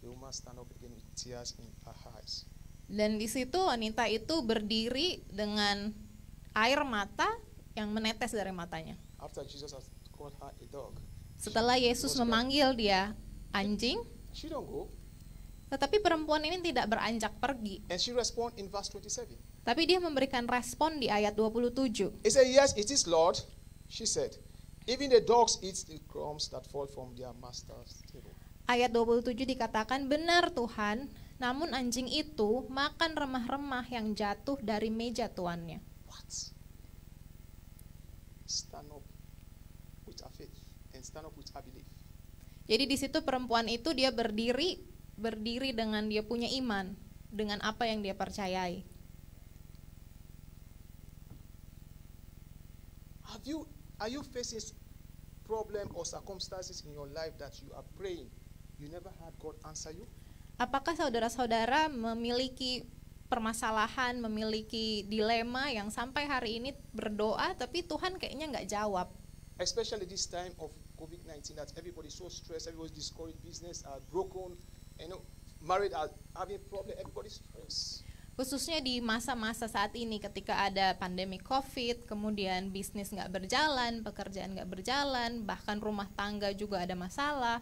The woman stand up again with tears in her eyes. Dan di situ wanita itu berdiri dengan air mata yang menetes dari matanya. After Jesus has called her a dog, Setelah Yesus memanggil dia anjing, she don't go. tetapi perempuan ini tidak beranjak pergi. And she respond in verse 27. Tapi dia memberikan respon di ayat 27. He said, yes, it is Lord. She said, even the dogs eat the crumbs that fall from their master's table. Ayat 27 dikatakan, benar Tuhan, namun anjing itu makan remah-remah yang jatuh dari meja tuannya. What? Stand up with her faith and stand up with her belief. Jadi di situ perempuan itu dia berdiri dengan dia punya iman, dengan apa yang dia percayai. Are you facing problem or circumstances in your life that you are praying, you never had God answer you? Apakah saudara-saudara memiliki permasalahan, memiliki dilema yang sampai hari ini berdoa tapi Tuhan kayaknya nggak jawab? Especially this time of COVID-19 that everybody's so stressed, everybody's discouraged, business are broken, married are having problem, everybody's stressed. Khususnya di masa-masa saat ini ketika ada pandemi COVID, kemudian bisnis nggak berjalan, pekerjaan nggak berjalan, bahkan rumah tangga juga ada masalah.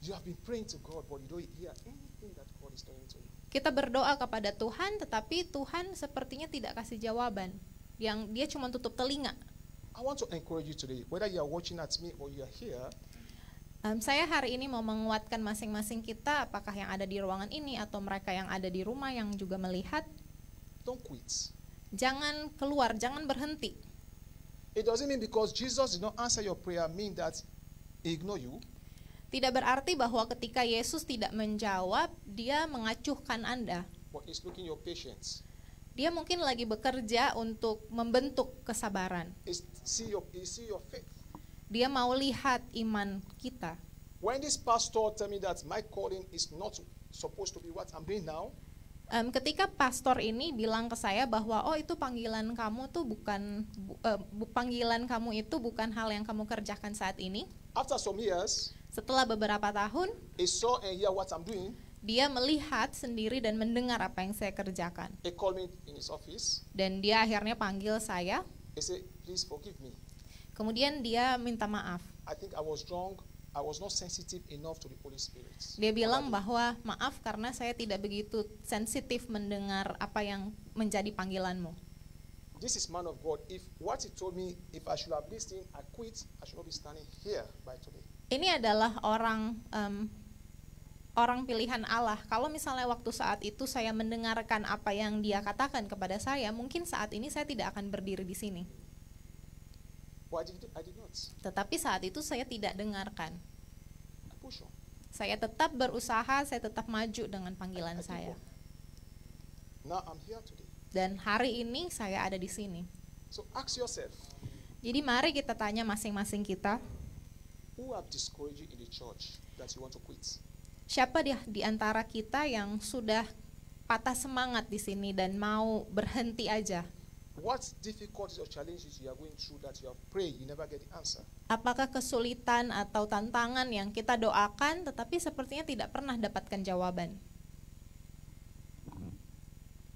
You have been praying to God, but you don't hear anything that God is doing to you. Kita berdoa kepada Tuhan, tetapi Tuhan sepertinya tidak kasih jawaban. Yang dia cuma tutup telinga. I want to encourage you today, whether you are watching at me or you are here, Saya hari ini mau menguatkan masing-masing kita, apakah yang ada di ruangan ini atau mereka yang ada di rumah yang juga melihat. don't quit. Jangan keluar, jangan berhenti. It doesn't mean because Jesus did not answer your prayer mean that he ignore you. Tidak berarti bahwa ketika Yesus tidak menjawab, dia mengacuhkan Anda. But he's looking your patience. Dia mungkin lagi bekerja untuk membentuk kesabaran. He see your faith. Dia mau lihat iman kita. When this pastor tell me that my calling is not supposed to be what I'm doing now, Ketika pastor ini bilang ke saya bahwa itu panggilan kamu tuh panggilan kamu itu bukan hal yang kamu kerjakan saat ini. after some years, Setelah beberapa tahun, he saw and hear what I'm doing. dia melihat sendiri dan mendengar apa yang saya kerjakan. He called me in his office. Dan dia akhirnya panggil saya. He said, please forgive me. Kemudian dia minta maaf. I think I was wrong. I was not sensitive enough to the Holy Spirit. Dia bilang bahwa maaf karena saya tidak begitu sensitif mendengar apa yang menjadi panggilanmu. This is man of God. If what he told me, if I should have listened, I quit, I should not be standing here by today. Ini adalah orang orang pilihan Allah. Kalau misalnya waktu saat itu saya mendengarkan apa yang Dia katakan kepada saya, mungkin saat ini saya tidak akan berdiri di sini. But I did not. Tetapi saat itu saya tidak dengarkan. I push on. Saya tetap berusaha, saya tetap maju dengan panggilan I keep saya. on. Now I'm here today. Dan hari ini saya ada di sini. So ask yourself, Jadi mari kita tanya masing-masing kita, who have discouraged you in the church that you want to quit? siapa di antara kita yang sudah patah semangat di sini dan mau berhenti aja? What difficulties or challenges you are going through that you have prayed, you never get the answer? Apakah kesulitan atau tantangan yang kita doakan tetapi sepertinya tidak pernah dapatkan jawaban?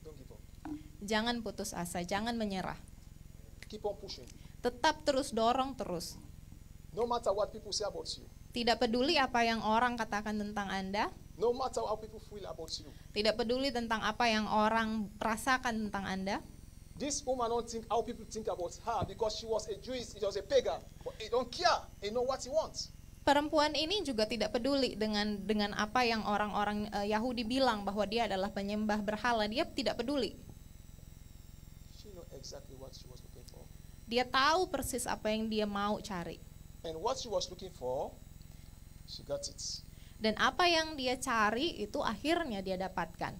Don't give up. Jangan putus asa, jangan menyerah. Keep on pushing. Tetap terus dorong terus. No matter what people say about you. Tidak peduli apa yang orang katakan tentang Anda, No matter how people feel about you. tidak peduli tentang apa yang orang rasakan tentang Anda. This woman don't think how people think about her because she was a Jewish, she was a pagan. But he don't care. He know what he wants. Perempuan ini juga tidak peduli dengan apa yang orang-orang Yahudi bilang bahwa dia adalah penyembah berhala. Dia tidak peduli. She know exactly what she was looking for. Dia tahu persis apa yang dia mau cari. And what she was looking for, she got it. Dan apa yang dia cari itu akhirnya dia dapatkan.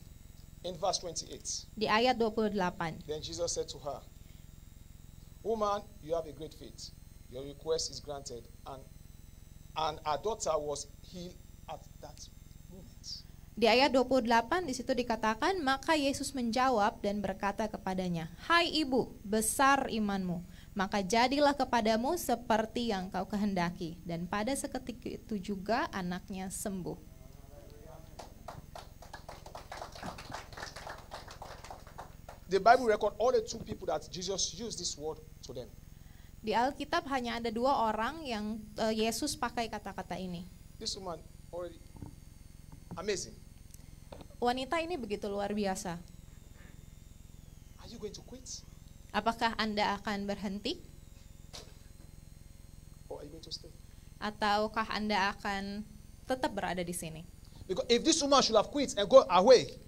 In verse 28, Di ayat 28. then Jesus said to her, Woman, you have a great faith. Your request is granted. And her daughter was healed at that moment. Di ayat 28 di situ dikatakan, maka Yesus menjawab dan berkata kepadanya, "Hai ibu, besar imanmu, maka jadilah kepadamu seperti yang kau kehendaki." Dan pada seketika itu juga anaknya sembuh. The Bible record all the two people that Jesus used this word to them. Di Alkitab hanya ada 2 orang yang Yesus pakai kata-kata ini. This woman already amazing. Wanita ini begitu luar biasa. Are you going to quit? Apakah Anda akan berhenti? Or are you going to stay? Ataukah Anda akan tetap berada di sini? Because if this woman should have quit and go away,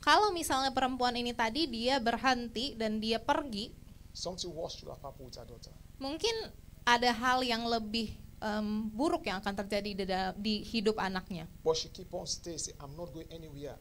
Kalau misalnya perempuan ini tadi dia berhenti dan dia pergi, something worse should have happened with her daughter. mungkin ada hal yang lebih buruk yang akan terjadi di hidup anaknya. But she keep on staying, say, I'm not going anywhere.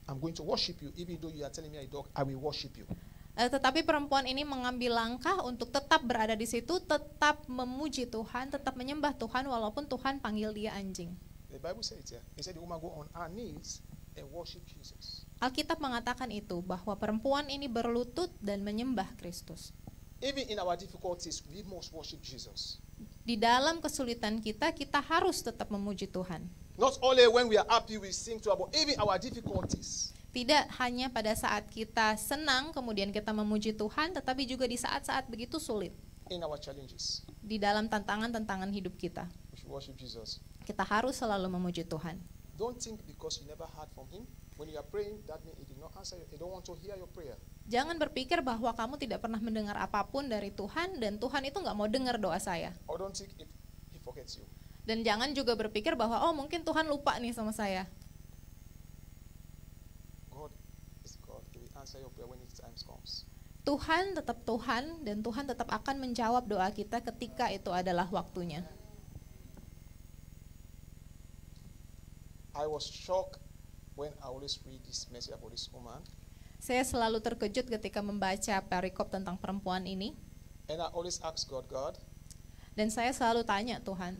I'm going to worship you. Even though you are telling me I dog, I will worship you. Tetapi perempuan ini mengambil langkah untuk tetap berada di situ, tetap memuji Tuhan, tetap menyembah Tuhan walaupun Tuhan panggil dia anjing. The Bible says it here. It said the woman go on her knees and worship Jesus. Alkitab mengatakan itu, bahwa perempuan ini berlutut dan menyembah Kristus. Even in our difficulties, we must worship Jesus. Di dalam kesulitan kita harus tetap memuji Tuhan. Not only when we are happy we sing to our, but even our difficulties. Tidak hanya pada saat kita senang kemudian kita memuji Tuhan, tetapi juga di saat-saat begitu sulit. In our challenges, Di dalam tantangan-tantangan hidup kita, we should worship Jesus. kita harus selalu memuji Tuhan. Don't think because you never heard from him. When you are praying, that means he did not answer you. He don't want to hear your prayer. Jangan berpikir bahwa kamu tidak pernah mendengar apapun dari Tuhan dan Tuhan itu nggak mau dengar doa saya. Or don't think if he forgets you. Dan jangan juga berpikir bahwa oh mungkin Tuhan lupa nih sama saya. God is God. He will answer your prayer when his time comes. Tuhan tetap Tuhan dan Tuhan tetap akan menjawab doa kita ketika itu adalah waktunya. I was shocked when I always read this message about this woman. Saya selalu terkejut ketika membaca perikop tentang perempuan ini. And I always ask God, Dan saya selalu tanya Tuhan,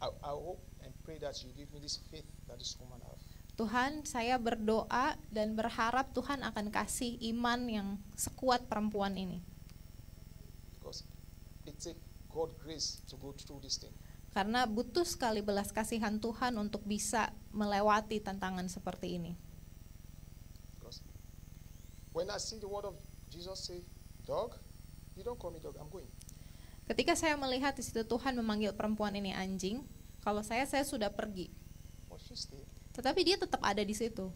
I hope and pray that you give me this faith that this woman have. Tuhan, saya berdoa dan berharap Tuhan akan kasih iman yang sekuat perempuan ini. Because it takes God grace to go through this thing. Karena butuh sekali belas kasihan Tuhan untuk bisa melewati tantangan seperti ini. Because when I see the word of Jesus say, dog, you don't call me dog, I'm going. Ketika saya melihat di situ Tuhan memanggil perempuan ini anjing, kalau saya sudah pergi. But she stayed Tetapi dia tetap ada di situ.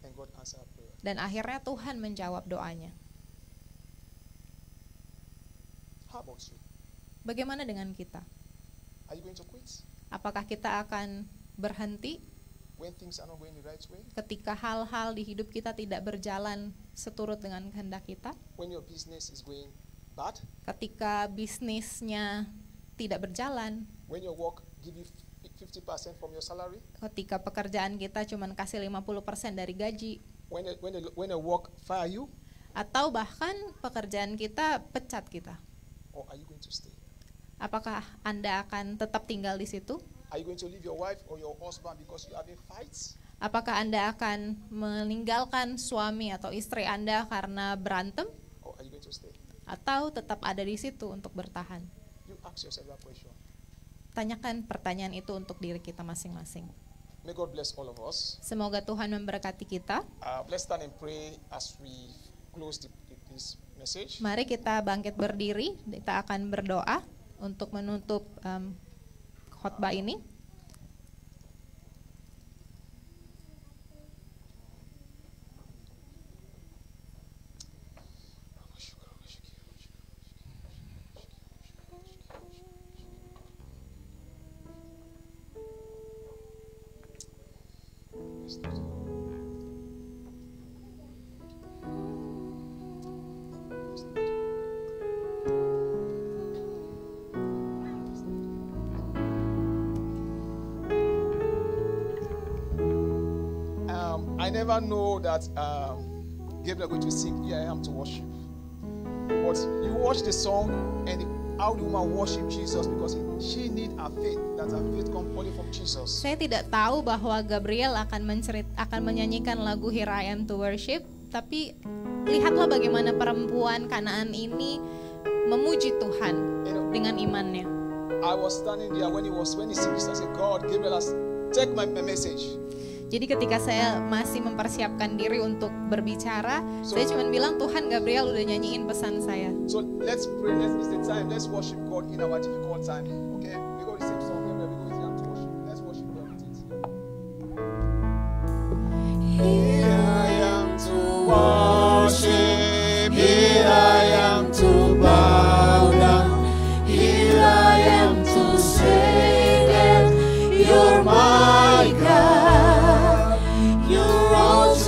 and God answered her prayer. Dan akhirnya Tuhan menjawab doanya. How about you? Bagaimana dengan kita? Are you going to quit? Apakah kita akan berhenti when things are not going the right way, ketika hal-hal di hidup kita tidak berjalan seturut dengan kehendak kita, when your business is going bad, ketika bisnisnya tidak berjalan, when your work give you 50% from your salary, ketika pekerjaan kita cuma kasih 50% dari gaji, when a work fire you, atau bahkan pekerjaan kita pecat kita. or are you going to stay? Apakah Anda akan tetap tinggal di situ? Are you going to leave your wife or your husband because you having fights? Apakah Anda akan meninggalkan suami atau istri Anda karena berantem? Or are you going to stay? Atau tetap ada di situ untuk bertahan? You ask yourself that question. Tanyakan pertanyaan itu untuk diri kita masing-masing. May God bless all of us. Semoga Tuhan memberkati kita. Let's stand and pray as we close this message. Mari kita bangkit berdiri, kita akan berdoa untuk menutup khotbah ini. I never know that Gabriel going to sing "Here I Am" to worship. But you watch the song and how the woman worship Jesus because she need her faith. That her faith come only from Jesus. Saya tidak tahu bahwa Gabriel akan menyanyikan lagu Here I Am to Worship, tapi lihatlah bagaimana perempuan Kanaan ini memuji Tuhan dengan imannya. I was standing there when he sing this. I said, God, Gabriel has take my message. Jadi ketika saya masih mempersiapkan diri untuk berbicara, saya cuma bilang, Tuhan, Gabriel udah nyanyiin pesan saya. So let's pray, let's the time, let's worship God in our difficult time. Okay, we go the same song, we go to worship. Let's worship God with it. Here I am to worship, here I am to bow down, here I am to say that you're my God.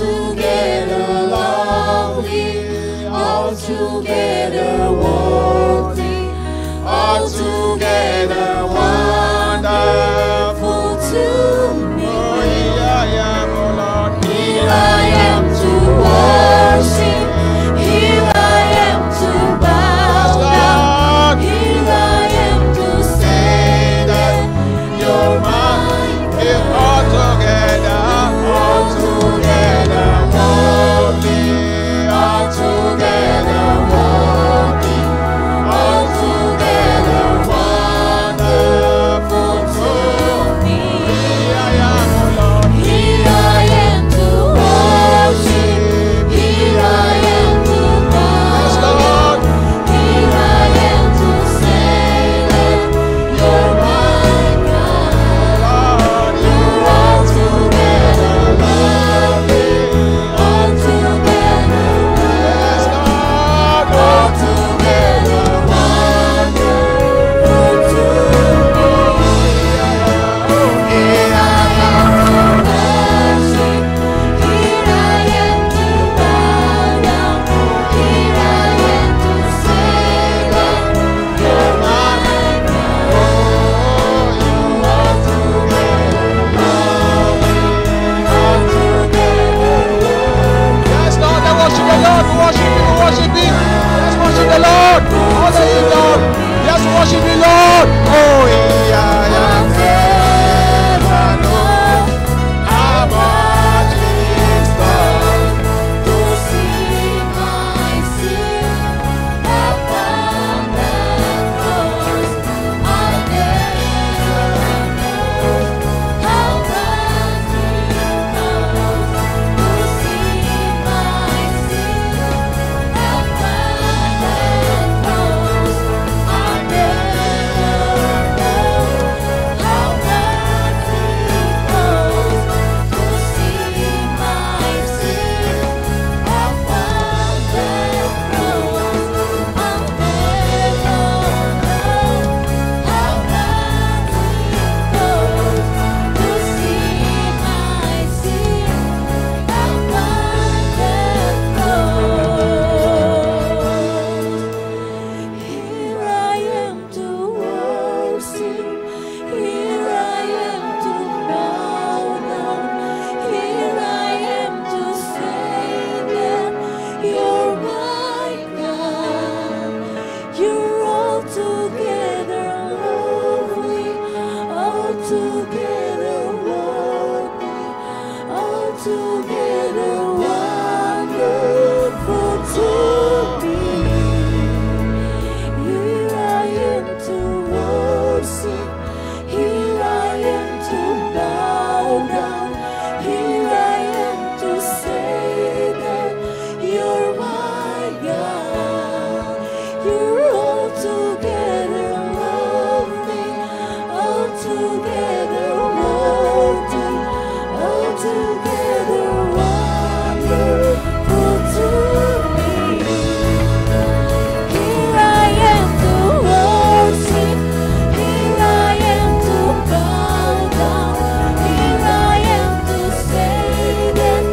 Together lovely, all together worthy, all together wonderful. Altogether wonderful, altogether wonderful to me. Here I am to worship, here I am to bow down, here I am to say that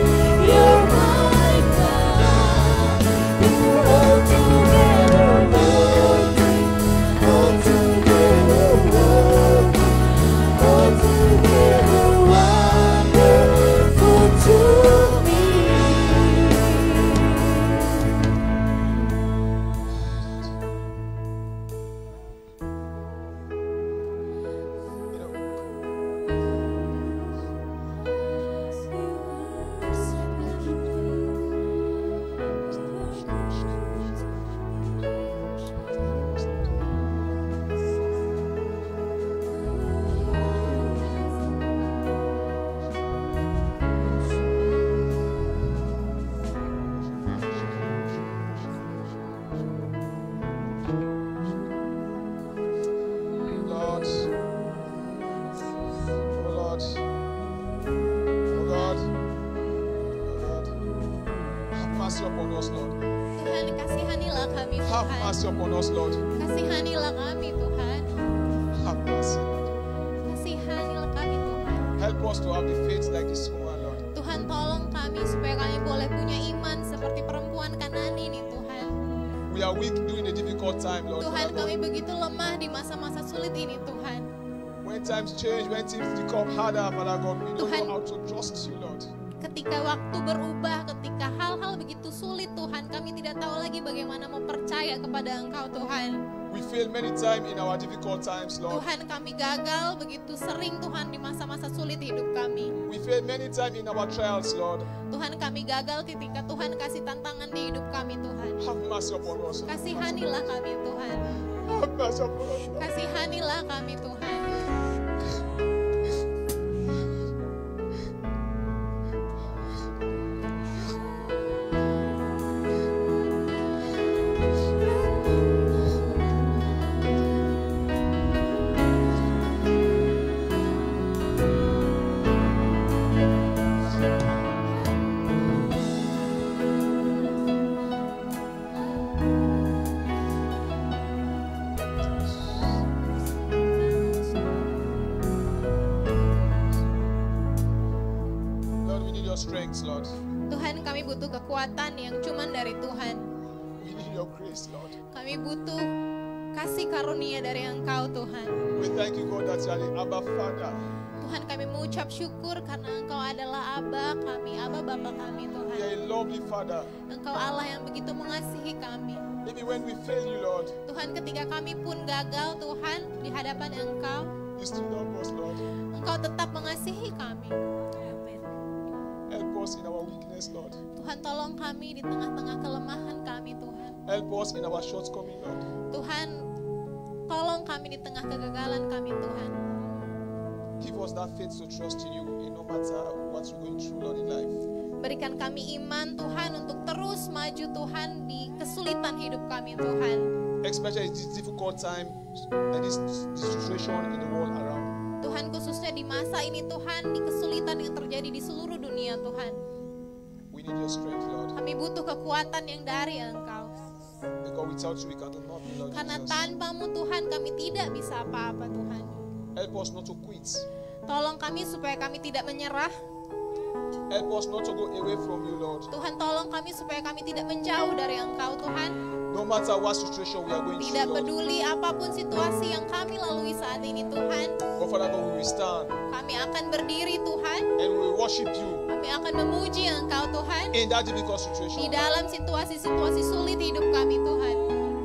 you're my God. You're altogether worthy, altogether worthy, altogether wonderful to me. You know, Lord, oh Lord, oh God, oh God, have mercy upon us, Lord. Tuhan, kasihanilah kami, Have Tuhan. mercy upon us, Lord. Kasihanilah kami, Tuhan. Have mercy, Lord. Kasihanilah kami, Tuhan. Help us to have the faith like this woman, Lord. Tuhan, tolong kami supaya kami boleh punya iman seperti perempuan Kanaan ini, Tuhan. We are weak during a difficult time, Lord. Tuhan, Father kami God. begitu lemah di masa-masa sulit ini, Tuhan. When times change, when things become harder, Father God, we don't Tuhan. know how to trust you, Lord. Ketika waktu berubah, ketika hal-hal begitu sulit, Tuhan, kami tidak tahu lagi bagaimana mau percaya kepada Engkau, Tuhan. We fail many times in our difficult times, Lord. Tuhan, kami gagal begitu sering, Tuhan, di masa-masa sulit hidup kami. We fail many times in our trials, Lord. Tuhan, kami gagal ketika Tuhan kasih tantangan di hidup kami, Tuhan. Have mercy upon us. Kasihanilah kami, Tuhan. Have mercy upon us, Lord. Kasihanilah kami, Tuhan. Lord, we need your strength, Lord. Tuhan, kami butuh kekuatan yang cuman dari Tuhan. We need your grace, Lord. Kami butuh kasih karunia dari Engkau, Tuhan. We thank you, God, that you are the Abba Father. Tuhan, kami mengucap syukur karena Engkau adalah Aba kami, Aba Bapa kami, You Tuhan. are a lovely Father. Engkau Allah yang begitu mengasihi kami. Maybe when we fail you, Lord, Tuhan, ketika kami pun gagal, Tuhan, di hadapan Engkau, you still love us, Lord. Engkau tetap mengasihi kami. Help us in our weakness, Lord. Tuhan, tolong kami di tengah-tengah kelemahan kami, Tuhan. Help us in our shortcoming, Lord. Tuhan, tolong kami di tengah kegagalan kami, Tuhan. Give us that faith to trust in you, in no matter what we're going through, Lord, in life. Berikan kami iman, Tuhan, untuk terus maju, Tuhan, di kesulitan hidup kami, Tuhan. Especially in this difficult time, and this situation in the world around. Tuhan, khususnya di masa ini, Tuhan, di kesulitan yang terjadi di seluruh dunia, Tuhan. We need your strength, Lord. Kami butuh kekuatan yang dari Engkau. Because without you, we can do nothing, Lord Karena Jesus. tanpamu, Tuhan, kami tidak bisa apa-apa, Tuhan. Help us not to quit. Tolong kami supaya kami tidak menyerah. Help us not to go away from you, Lord. Tuhan, tolong kami supaya kami tidak menjauh dari Engkau, Tuhan. No matter what situation we are going Tidak through, Lord. peduli apapun situasi yang kami lalui saat ini, Tuhan. But Father God, we will stand Kami akan berdiri, Tuhan. and we will worship you Kami akan memuji Engkau, Tuhan. in that difficult Di situation. dalam situasi-situasi sulit hidup kami, Tuhan.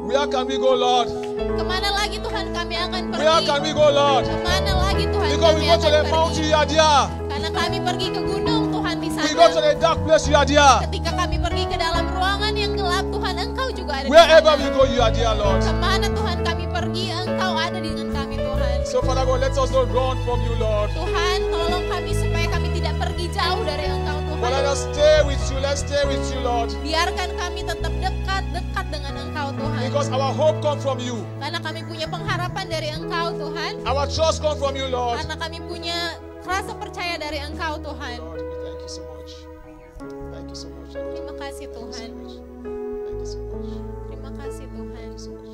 Where can we go, Lord? Kemana lagi, Tuhan, kami akan Where pergi? can we go, Lord? Kemana lagi, Tuhan, Because we kami go to akan the pergi? mountain, you are there. Karena kami pergi ke gunung, Tuhan, di We go to sana. the dark place, you are there. Ketika kami pergi ke dalam ruangan yang gelap, Tuhan, Engkau juga ada di Wherever sana. we go, you are there, Lord. Kemana, Tuhan, kami pergi, Engkau ada dengan kami, Tuhan. So Father God, let us not run from you, Lord. Tuhan, tolong kami supaya kami tidak pergi jauh dari Engkau, But Tuhan. let us stay with you. Let's stay with you, Lord. Biarkan kami tetap dekat dengan Engkau Tuhan. Because our hope comes from you. Karena kami punya pengharapan dari Engkau Tuhan. Our trust comes from you, Lord. Karena kami punya rasa percaya dari Engkau Tuhan. Lord, we thank you so much. Thank you so much, Lord. Terima kasih Tuhan. Thank you so much. Terima kasih Tuhan. Thank you so much.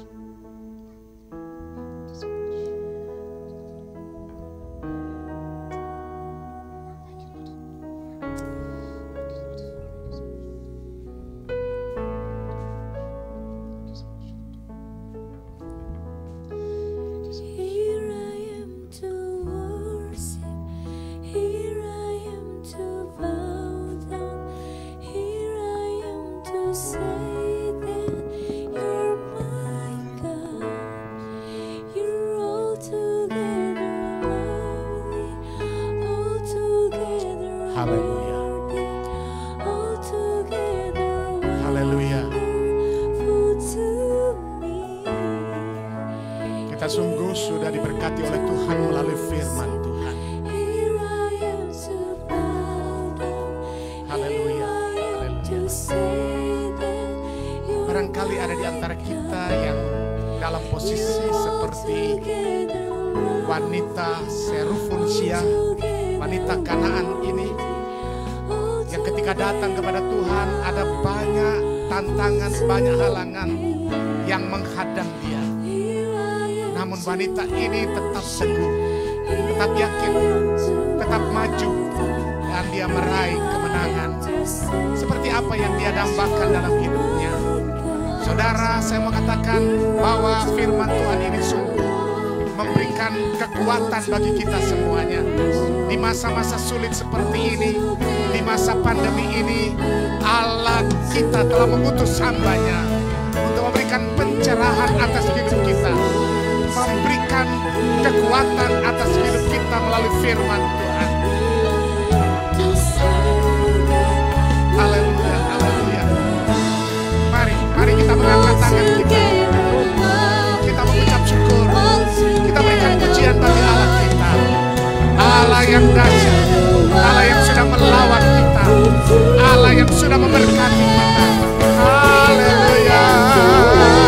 Here I am to worship. Here I am to bow down. Here I am to say that you're my God. You're altogether lovely, altogether Hallelujah. worthy, altogether Haleluya. wonderful to me. Kita sungguh sudah diberkati oleh Tuhan melalui firman Tuhan. Here I am to bow down. Haleluya. To Haleluya. say that you're Barangkali ada di antara kita yang dalam posisi seperti wanita Serufunsia, wanita Kanaan ini, yang ketika datang kepada Tuhan ada banyak tantangan, banyak halangan yang menghadang dia. Namun wanita ini tetap teguh, tetap yakin, tetap maju, dan dia meraih kemenangan. Seperti apa yang dia dambakan dalam hidupnya. Saudara, saya mau katakan bahwa firman Tuhan ini sungguh memberikan kekuatan bagi kita semuanya. Di masa-masa sulit seperti ini, di masa pandemi ini, Allah kita telah mengutus hamba-Nya untuk memberikan pencerahan atas hidup kita, memberikan kekuatan atas hidup kita melalui firman Tuhan. Haleluya, haleluya. Mari kita mengangkat tangan kita. Kita mengucap syukur. Kita berikan pujian bagi Allah kita. Allah yang dahsyat, Allah yang sudah melawat kita, Allah yang sudah memberkati kita. Haleluya. Haleluya.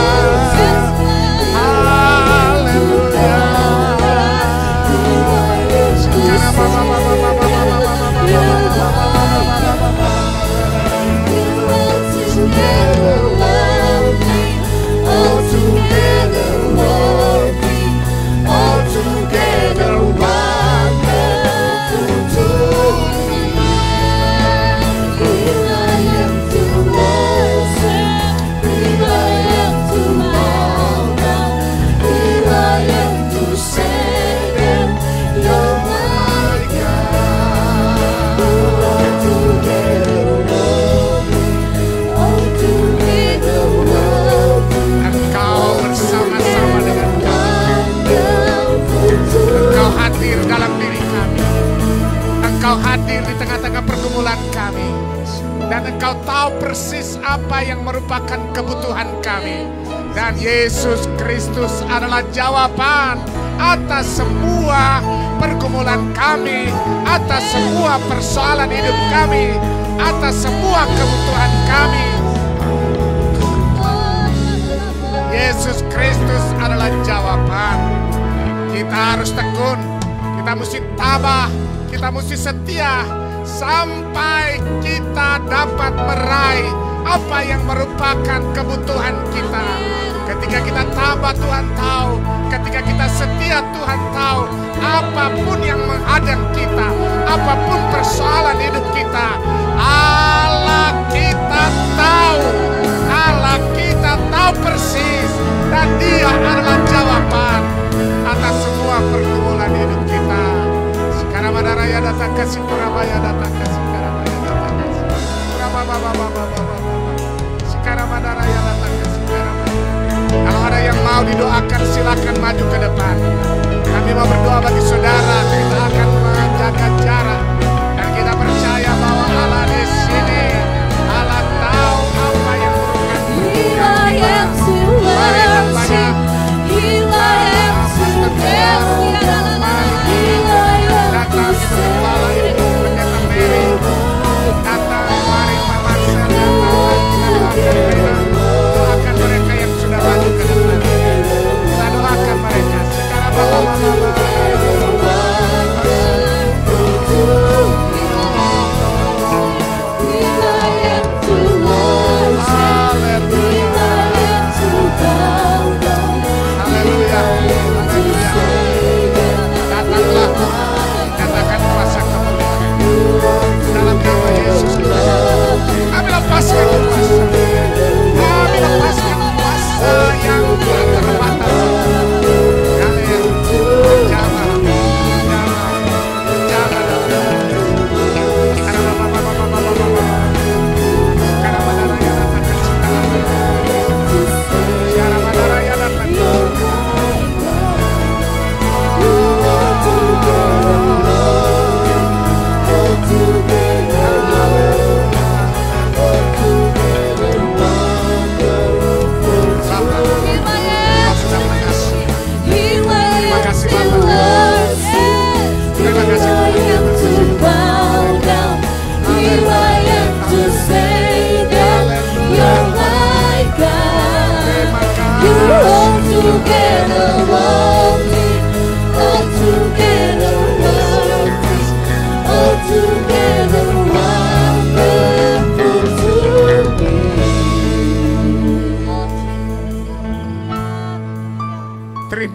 Hadir di tengah-tengah pergumulan kami, dan Engkau tahu persis apa yang merupakan kebutuhan kami, dan Yesus Kristus adalah jawaban atas semua pergumulan kami, atas semua persoalan hidup kami, atas semua kebutuhan kami. Yesus Kristus adalah jawaban. Kita harus tekun, kita mesti tabah, kita mesti setia sampai kita dapat meraih apa yang merupakan kebutuhan kita. Ketika kita tabah, Tuhan tahu. Ketika kita setia, Tuhan tahu. Apapun yang menghadang kita, apapun persoalan hidup kita, Allah kita tahu. Allah kita tahu persis, dan Dia adalah jawaban atas semua pergumulan hidup kita. Sikaramadara datang ke Sikurabaya, datang ke Sikarabaya, datang ke Sikaramadara datang ke Sikarabaya. Kalau ada yang mau didoakan, silakan maju ke depan. Kami mau berdoa bagi saudara. Kita akan menjaga jarak, dan kita percaya bahwa Allah di sini. Allah tahu apa yang merupakan kebutuhan kita. Mari hambanya datang ke kepala ibu pendeta Mary, datang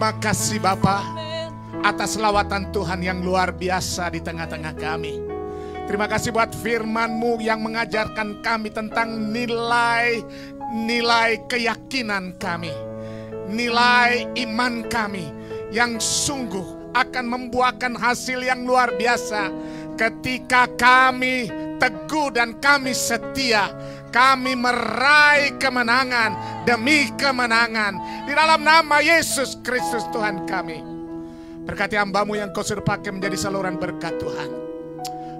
Terima kasih Bapa atas lawatan Tuhan yang luar biasa di tengah-tengah kami. Terima kasih buat firman-Mu yang mengajarkan kami tentang nilai keyakinan kami, nilai iman kami yang sungguh akan membuahkan hasil yang luar biasa ketika kami teguh dan kami setia. Kami meraih kemenangan demi kemenangan di dalam nama Yesus Kristus Tuhan kami. Berkati hamba-Mu yang Kau sudah pakai menjadi saluran berkat Tuhan.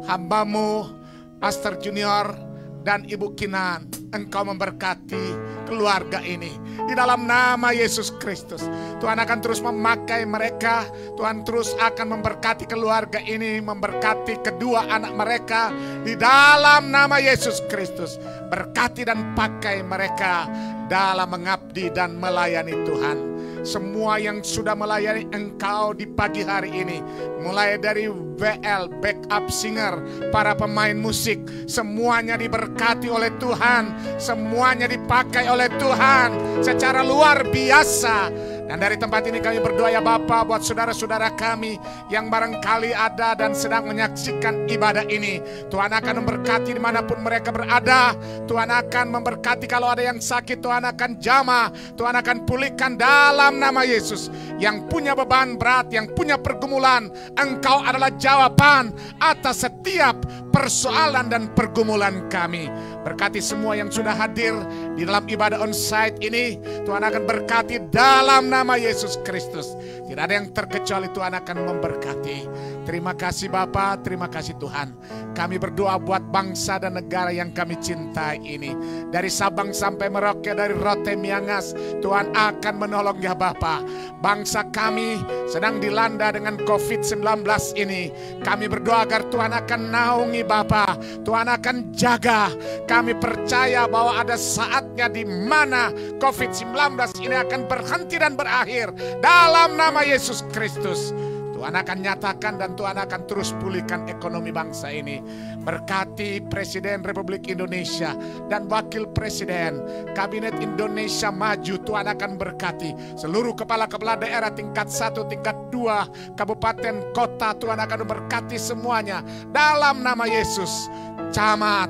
Hamba-Mu Pastor Junior dan Ibu Kinan, Engkau memberkati keluarga ini di dalam nama Yesus Kristus. Tuhan akan terus memakai mereka. Tuhan terus akan memberkati keluarga ini, memberkati kedua anak mereka di dalam nama Yesus Kristus. Berkati dan pakai mereka dalam mengabdi dan melayani Tuhan. Semua yang sudah melayani Engkau di pagi hari ini, mulai dari WL, backup singer, para pemain musik, semuanya diberkati oleh Tuhan, semuanya dipakai oleh Tuhan secara luar biasa. Dan dari tempat ini kami berdoa ya Bapa, buat saudara-saudara kami yang barangkali ada dan sedang menyaksikan ibadah ini. Tuhan akan memberkati dimanapun mereka berada. Tuhan akan memberkati kalau ada yang sakit, Tuhan akan jamah, Tuhan akan pulihkan dalam nama Yesus. Yang punya beban berat, yang punya pergumulan, Engkau adalah jawaban atas setiap persoalan dan pergumulan kami. Berkati semua yang sudah hadir di dalam ibadah onsite ini. Tuhan akan berkati dalam nama Yesus Kristus. Tidak ada yang terkecuali Tuhan akan memberkati. Terima kasih Bapa, terima kasih Tuhan. Kami berdoa buat bangsa dan negara yang kami cintai ini. Dari Sabang sampai Merauke, dari Rote Miangas, Tuhan akan menolong ya Bapa. Bangsa kami sedang dilanda dengan COVID-19 ini. Kami berdoa agar Tuhan akan naungi Bapa. Tuhan akan jaga. Kami percaya bahwa ada saatnya di mana COVID-19 ini akan berhenti dan berakhir. Dalam nama Yesus Kristus. Tuhan akan nyatakan dan Tuhan akan terus pulihkan ekonomi bangsa ini. Berkati Presiden Republik Indonesia dan Wakil Presiden, Kabinet Indonesia Maju. Tuhan akan berkati seluruh kepala-kepala daerah tingkat 1, tingkat 2, kabupaten, kota. Tuhan akan memberkati semuanya dalam nama Yesus. Camat,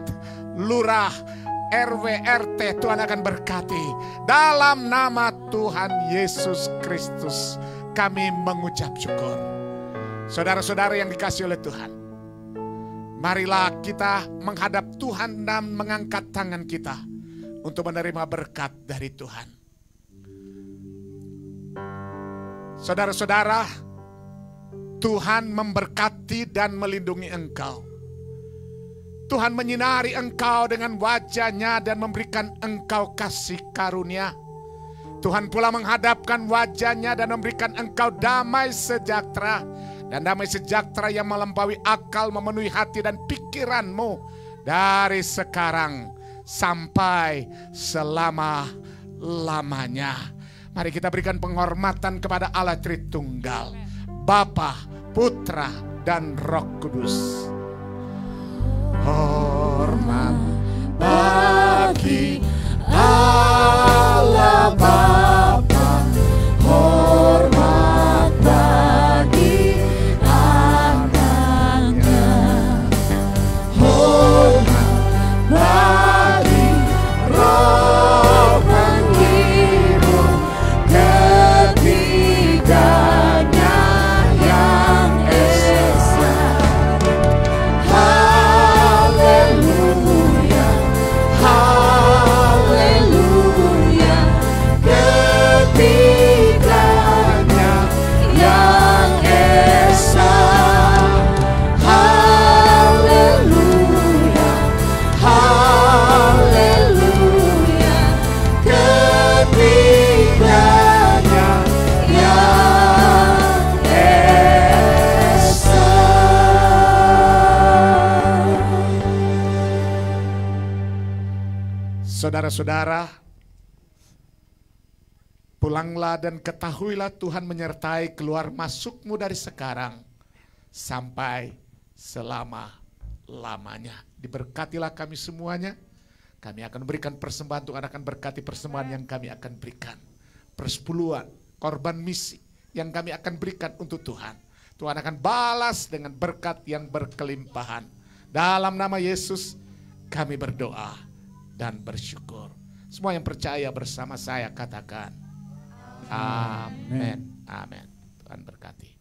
lurah, RW, RT, Tuhan akan berkati. Dalam nama Tuhan Yesus Kristus kami mengucap syukur. Saudara-saudara yang dikasihi oleh Tuhan, marilah kita menghadap Tuhan dan mengangkat tangan kita untuk menerima berkat dari Tuhan. Saudara-saudara, Tuhan memberkati dan melindungi engkau. Tuhan menyinari engkau dengan wajah-Nya dan memberikan engkau kasih karunia. Tuhan pula menghadapkan wajah-Nya dan memberikan engkau damai sejahtera. Dan damai sejahtera yang melampaui akal memenuhi hati dan pikiranmu dari sekarang sampai selama-lamanya. Mari kita berikan penghormatan kepada Allah Tritunggal, Bapa, Putra, dan Roh Kudus. Hormat bagi Allah Bapa, hormat bagi anaknya, hormat bagi Roh penghibur, ketiganya yang esa. Haleluya, haleluya, ketiganya yang esa. Haleluya, haleluya, ketiganya yang esa. Saudara-saudara, pulanglah dan ketahuilah Tuhan menyertai keluar masukmu dari sekarang sampai selama-lamanya. Diberkatilah kami semuanya. Kami akan berikan persembahan, Tuhan akan berkati persembahan yang kami akan berikan. Persepuluhan, korban misi yang kami akan berikan untuk Tuhan, Tuhan akan balas dengan berkat yang berkelimpahan. Dalam nama Yesus kami berdoa dan bersyukur. Semua yang percaya bersama saya katakan amin. Amin. Tuhan berkati.